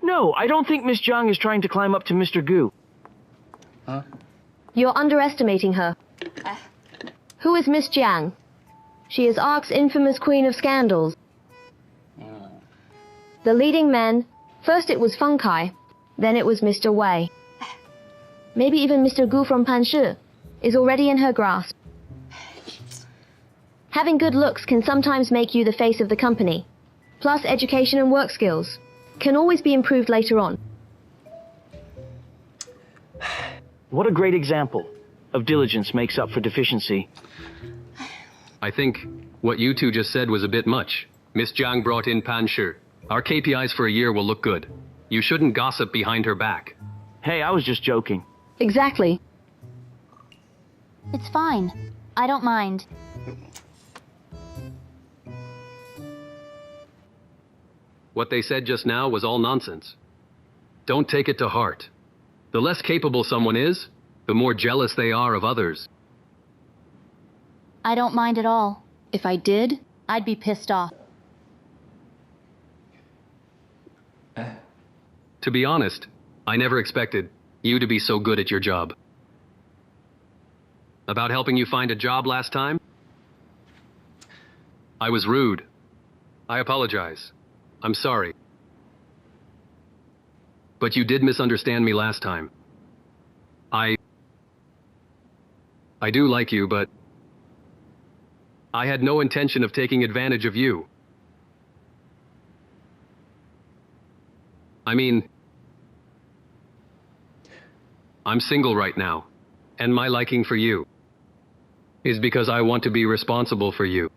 No, I don't think Miss Zhang is trying to climb up to Mr. Gu. Huh? You're underestimating her. Who is Miss Jiang? She is ARC's infamous queen of scandals. The leading men, first it was Feng Kai, then it was Mr. Wei. Maybe even Mr. Gu from Panshi is already in her grasp. Having good looks can sometimes make you the face of the company. Plus education and work skills can always be improved later on. What a great example of diligence makes up for deficiency. I think what you two just said was a bit much. Miss Jiang brought in Panshi. Our KPIs for a year will look good. You shouldn't gossip behind her back. Hey, I was just joking. Exactly. It's fine. I don't mind. What they said just now was all nonsense. Don't take it to heart. The less capable someone is, the more jealous they are of others. I don't mind at all. If I did, I'd be pissed off. To be honest, I never expected you to be so good at your job. About helping you find a job last time? I was rude. I apologize. I'm sorry. But you did misunderstand me last time. I do like you, but I had no intention of taking advantage of you. I mean, I'm single right now, and my liking for you is because I want to be responsible for you.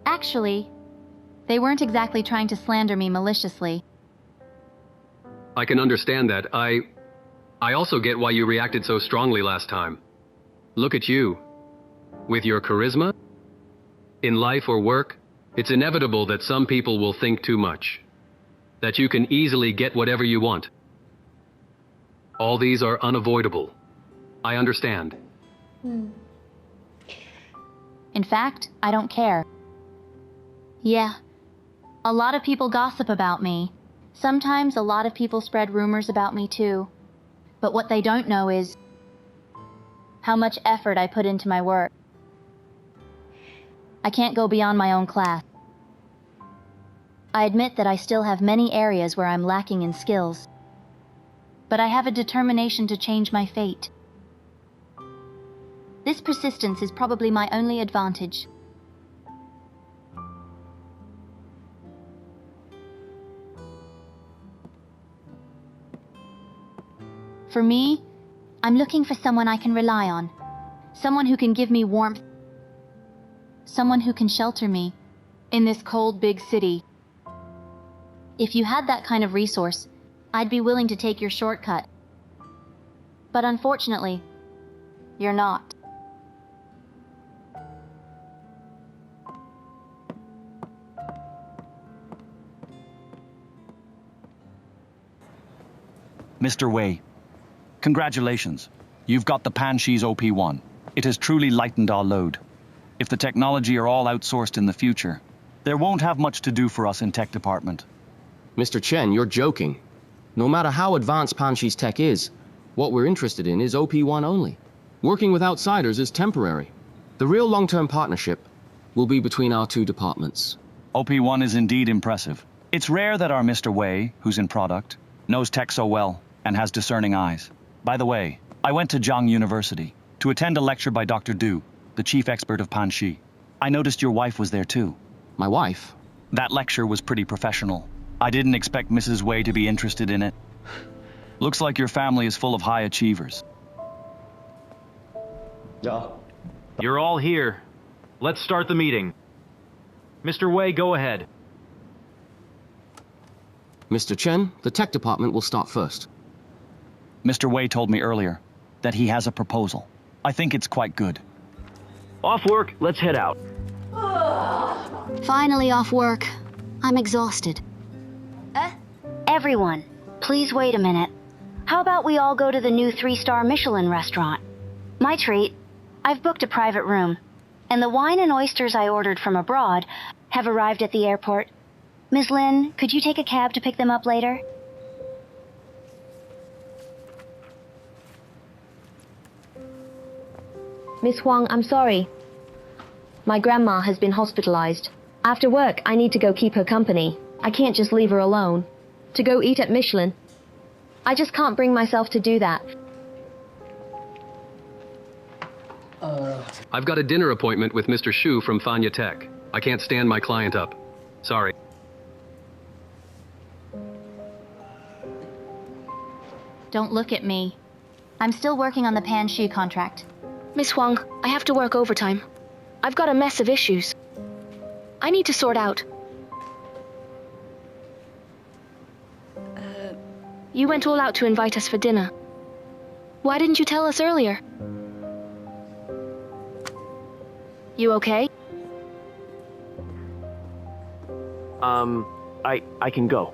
Actually, they weren't exactly trying to slander me maliciously. I can understand that. I also get why you reacted so strongly last time. Look at you. With your charisma, in life or work, it's inevitable that some people will think too much. That you can easily get whatever you want. All these are unavoidable. I understand. In fact, I don't care. Yeah, a lot of people gossip about me. Sometimes a lot of people spread rumors about me too. But what they don't know is how much effort I put into my work. I can't go beyond my own class. I admit that I still have many areas where I'm lacking in skills. But I have a determination to change my fate. This persistence is probably my only advantage. For me, I'm looking for someone I can rely on. Someone who can give me warmth. Someone who can shelter me in this cold, big city. If you had that kind of resource, I'd be willing to take your shortcut. But unfortunately, you're not. Mr. Wei, congratulations. You've got the Panshi's OP1. It has truly lightened our load. If the technology are all outsourced in the future, there won't have much to do for us in tech department. Mr. Chen, you're joking. No matter how advanced Panshi's tech is, what we're interested in is OP1 only. Working with outsiders is temporary. The real long-term partnership will be between our two departments. OP1 is indeed impressive. It's rare that our Mr. Wei, who's in product, knows tech so well and has discerning eyes. By the way, I went to Zhang University to attend a lecture by Dr. Du, the chief expert of Panshi. I noticed your wife was there too. My wife? That lecture was pretty professional. I didn't expect Mrs. Wei to be interested in it. Looks like your family is full of high achievers. You're all here. Let's start the meeting. Mr. Wei, go ahead. Mr. Chen, the tech department will start first. Mr. Wei told me earlier that he has a proposal. I think it's quite good. Off work, let's head out. Finally off work. I'm exhausted. Everyone, please wait a minute. How about we all go to the new 3-star Michelin restaurant? My treat. I've booked a private room, and the wine and oysters I ordered from abroad have arrived at the airport. Ms. Lin, could you take a cab to pick them up later? Miss Huang, I'm sorry. My grandma has been hospitalized. After work, I need to go keep her company. I can't just leave her alone. To go eat at Michelin. I just can't bring myself to do that. I've got a dinner appointment with Mr. Shu from Fanya Tech. I can't stand my client up. Sorry. Don't look at me. I'm still working on the Panshi contract. Miss Huang, I have to work overtime. I've got a mess of issues. I need to sort out. You went all out to invite us for dinner. Why didn't you tell us earlier? You okay? I can go.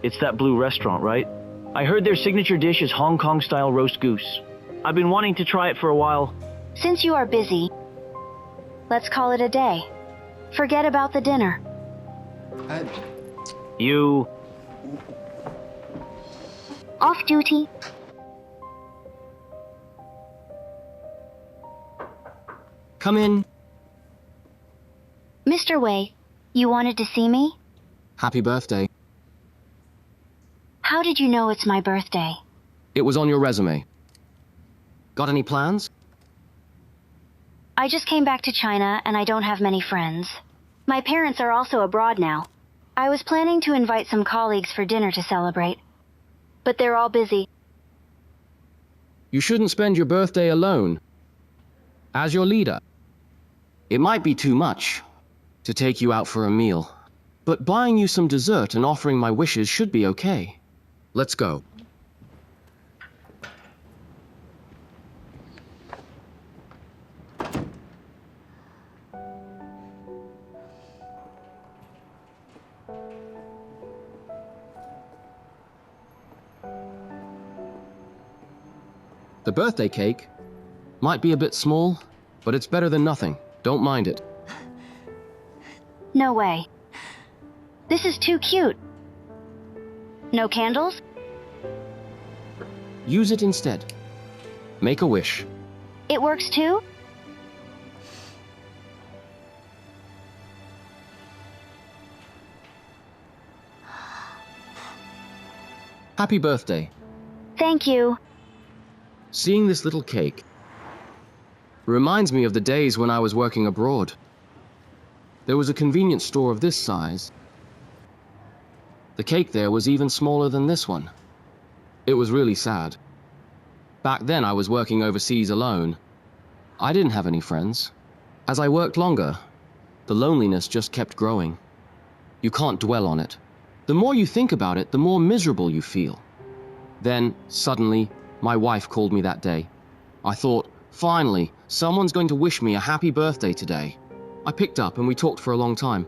It's that blue restaurant, right? I heard their signature dish is Hong Kong-style roast goose. I've been wanting to try it for a while. Since you are busy, let's call it a day. Forget about the dinner. You... Off duty. Come in. Mr. Wei, you wanted to see me? Happy birthday. How did you know it's my birthday? It was on your resume. Got any plans? I just came back to China and I don't have many friends. My parents are also abroad now. I was planning to invite some colleagues for dinner to celebrate, but they're all busy. You shouldn't spend your birthday alone. As your leader, it might be too much to take you out for a meal, but buying you some dessert and offering my wishes should be okay. Let's go. The birthday cake might be a bit small, but it's better than nothing. Don't mind it. No way. This is too cute. No candles? Use it instead. Make a wish. It works too? Happy birthday. Thank you. Seeing this little cake reminds me of the days when I was working abroad. There was a convenience store of this size. The cake there was even smaller than this one. It was really sad. Back then I was working overseas alone. I didn't have any friends. As I worked longer, the loneliness just kept growing. You can't dwell on it. The more you think about it, the more miserable you feel. Then, suddenly, my wife called me that day. I thought, finally, someone's going to wish me a happy birthday today. I picked up and we talked for a long time.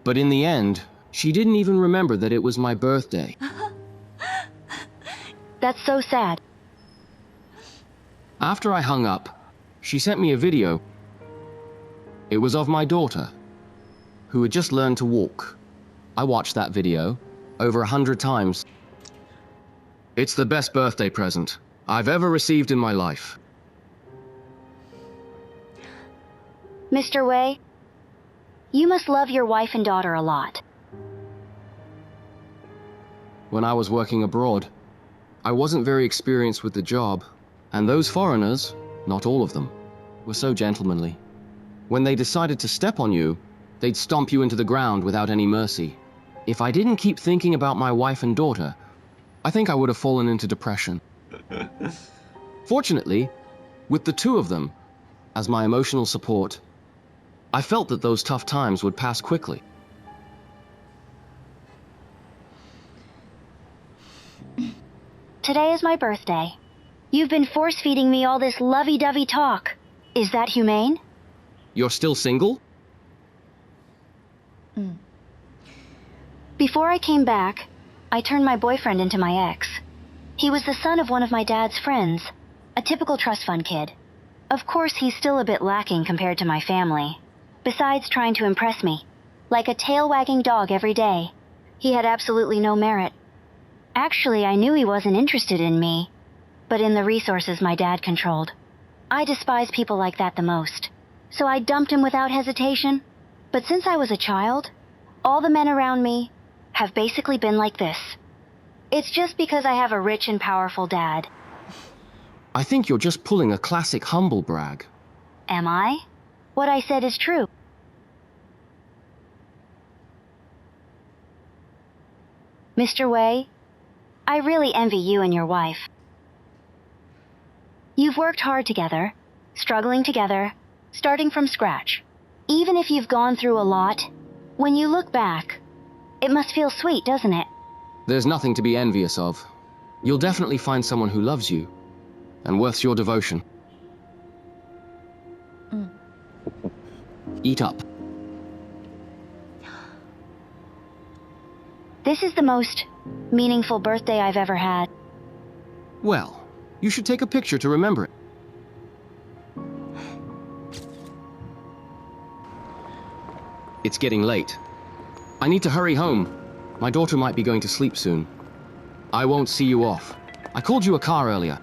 But in the end, she didn't even remember that it was my birthday. That's so sad. After I hung up, she sent me a video. It was of my daughter, who had just learned to walk. I watched that video, over 100 times. It's the best birthday present I've ever received in my life. Mr. Wei, you must love your wife and daughter a lot. When I was working abroad, I wasn't very experienced with the job, and those foreigners, not all of them, were so gentlemanly. When they decided to step on you, they'd stomp you into the ground without any mercy. If I didn't keep thinking about my wife and daughter, I think I would have fallen into depression. Fortunately, with the two of them as my emotional support, I felt that those tough times would pass quickly. Today is my birthday. You've been force-feeding me all this lovey-dovey talk. Is that humane? You're still single? Before I came back, I turned my boyfriend into my ex. He was the son of one of my dad's friends, a typical trust fund kid. Of course, he's still a bit lacking compared to my family. Besides trying to impress me, like a tail-wagging dog every day, he had absolutely no merit. Actually, I knew he wasn't interested in me, but in the resources my dad controlled. I despise people like that the most, so I dumped him without hesitation. But since I was a child, all the men around me have basically been like this. It's just because I have a rich and powerful dad. I think you're just pulling a classic humble brag. Am I? What I said is true. Mr. Wei, I really envy you and your wife. You've worked hard together, struggling together, starting from scratch. Even if you've gone through a lot, when you look back, it must feel sweet, doesn't it? There's nothing to be envious of. You'll definitely find someone who loves you and worths your devotion. Eat up. This is the most meaningful birthday I've ever had. Well, you should take a picture to remember it. It's getting late. I need to hurry home. My daughter might be going to sleep soon. I won't see you off. I called you a car earlier.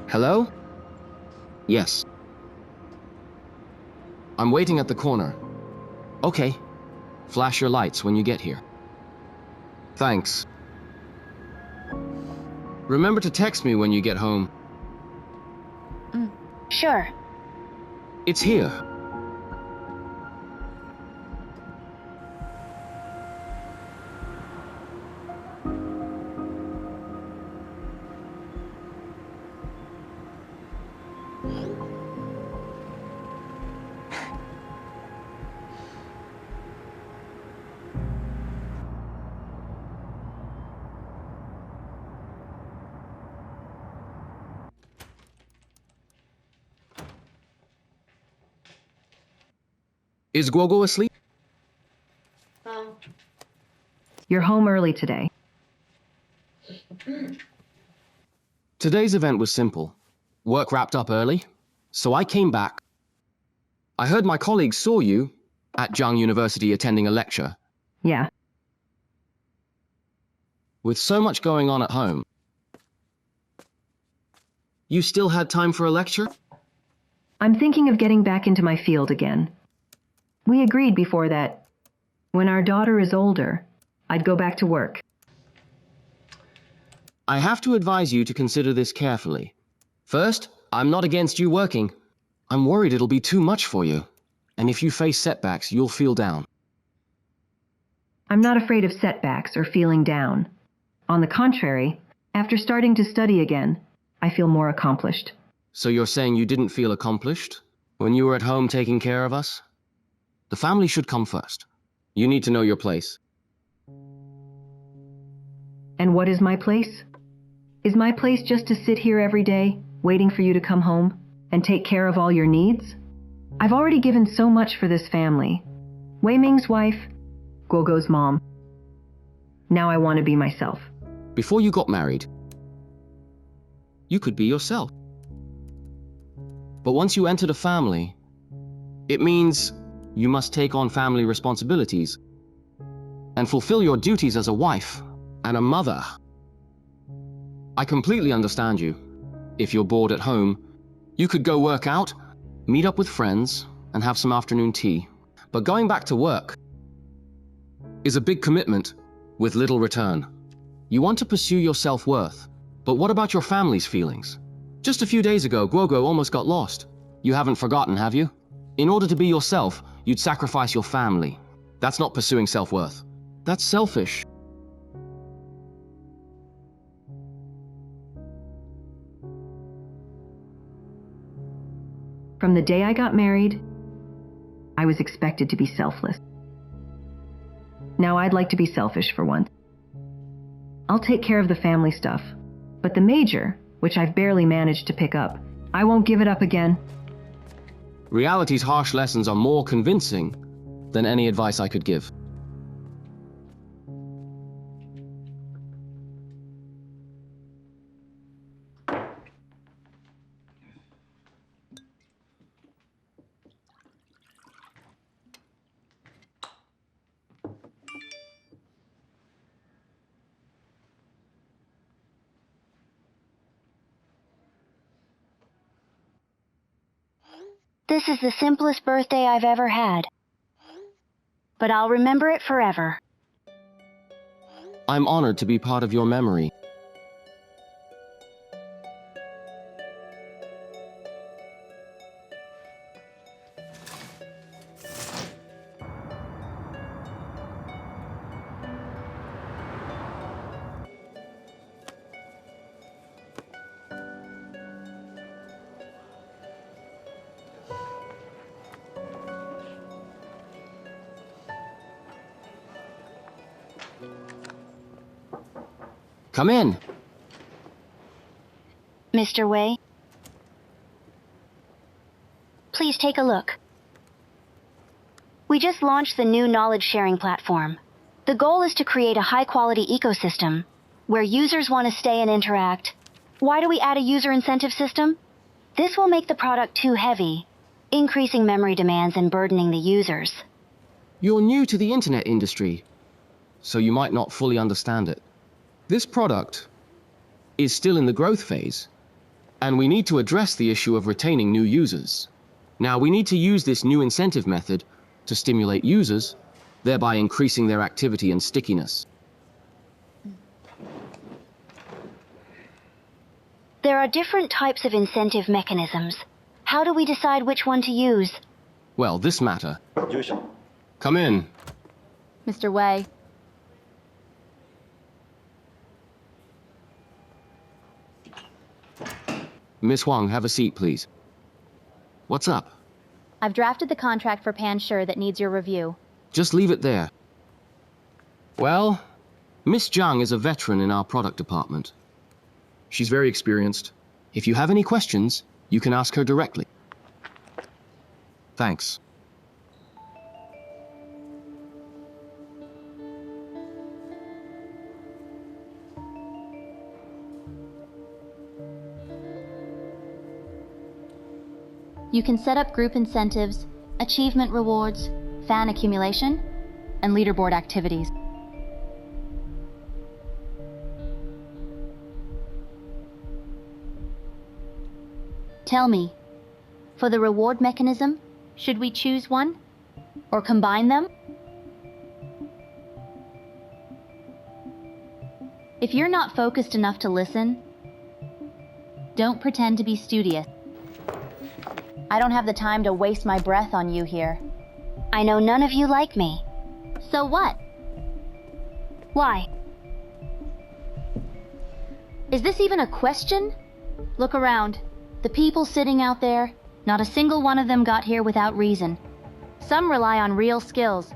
Hello? Yes. I'm waiting at the corner. Okay. Flash your lights when you get here. Thanks. Remember to text me when you get home. Sure. It's here. Is Guogo asleep? You're home early today. Today's event was simple. Work wrapped up early, so I came back. I heard my colleagues saw you at Jiang University attending a lecture. Yeah. With so much going on at home, you still had time for a lecture? I'm thinking of getting back into my field again. We agreed before that when our daughter is older, I'd go back to work. I have to advise you to consider this carefully. First, I'm not against you working. I'm worried it'll be too much for you. And if you face setbacks, you'll feel down. I'm not afraid of setbacks or feeling down. On the contrary, after starting to study again, I feel more accomplished. So you're saying you didn't feel accomplished when you were at home taking care of us? The family should come first. You need to know your place. And what is my place? Is my place just to sit here every day, waiting for you to come home and take care of all your needs? I've already given so much for this family. Wei Ming's wife, Guogo's mom. Now I want to be myself. Before you got married, you could be yourself. But once you entered a family, it means you must take on family responsibilities. and fulfill your duties as a wife and a mother. I completely understand you. If you're bored at home, you could go work out, meet up with friends, and have some afternoon tea. But going back to work is a big commitment with little return. You want to pursue your self-worth, but what about your family's feelings? Just a few days ago, Guoguo almost got lost. You haven't forgotten, have you? In order to be yourself, you'd sacrifice your family. That's not pursuing self-worth. That's selfish. From the day I got married, I was expected to be selfless. Now I'd like to be selfish for once. I'll take care of the family stuff, but the major, which I've barely managed to pick up, I won't give it up again. Reality's harsh lessons are more convincing than any advice I could give. This is the simplest birthday I've ever had. But I'll remember it forever. I'm honored to be part of your memory. Come in. Mr. Wei, please take a look. We just launched the new knowledge-sharing platform. The goal is to create a high-quality ecosystem where users want to stay and interact. Why do we add a user incentive system? This will make the product too heavy, increasing memory demands and burdening the users. You're new to the internet industry, so you might not fully understand it. This product is still in the growth phase, and we need to address the issue of retaining new users. Now, we need to use this new incentive method to stimulate users, thereby increasing their activity and stickiness. There are different types of incentive mechanisms. How do we decide which one to use? Well, this matter. Come in. Mr. Wei. Miss Huang, have a seat, please. What's up? I've drafted the contract for Pansure that needs your review. Just leave it there. Well, Miss Zhang is a veteran in our product department. She's very experienced. If you have any questions, you can ask her directly. Thanks. You can set up group incentives, achievement rewards, fan accumulation, and leaderboard activities. Tell me, for the reward mechanism, should we choose one? Or combine them? If you're not focused enough to listen, don't pretend to be studious. I don't have the time to waste my breath on you here. I know none of you like me. So what? Why? Is this even a question? Look around. The people sitting out there, not a single one of them got here without reason. Some rely on real skills,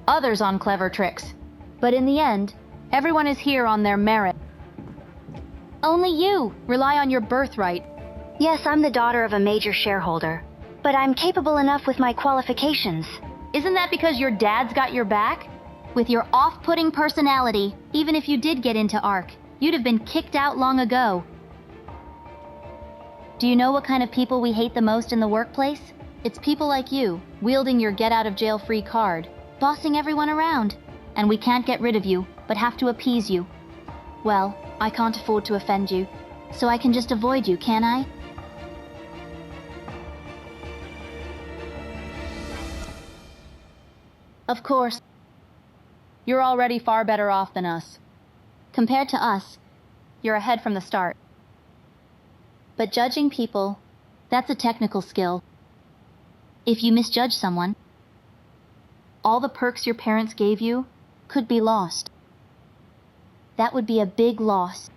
others on clever tricks. But in the end, everyone is here on their merit. Only you rely on your birthright. Yes, I'm the daughter of a major shareholder, but I'm capable enough with my qualifications. Isn't that because your dad's got your back? With your off-putting personality, even if you did get into ARC, you'd have been kicked out long ago. Do you know what kind of people we hate the most in the workplace? It's people like you, wielding your get-out-of-jail-free card, bossing everyone around. and we can't get rid of you, but have to appease you. Well, I can't afford to offend you, so I can just avoid you, can I? Of course. You're already far better off than us. Compared to us, you're ahead from the start. But judging people, that's a technical skill. If you misjudge someone, all the perks your parents gave you could be lost. That would be a big loss.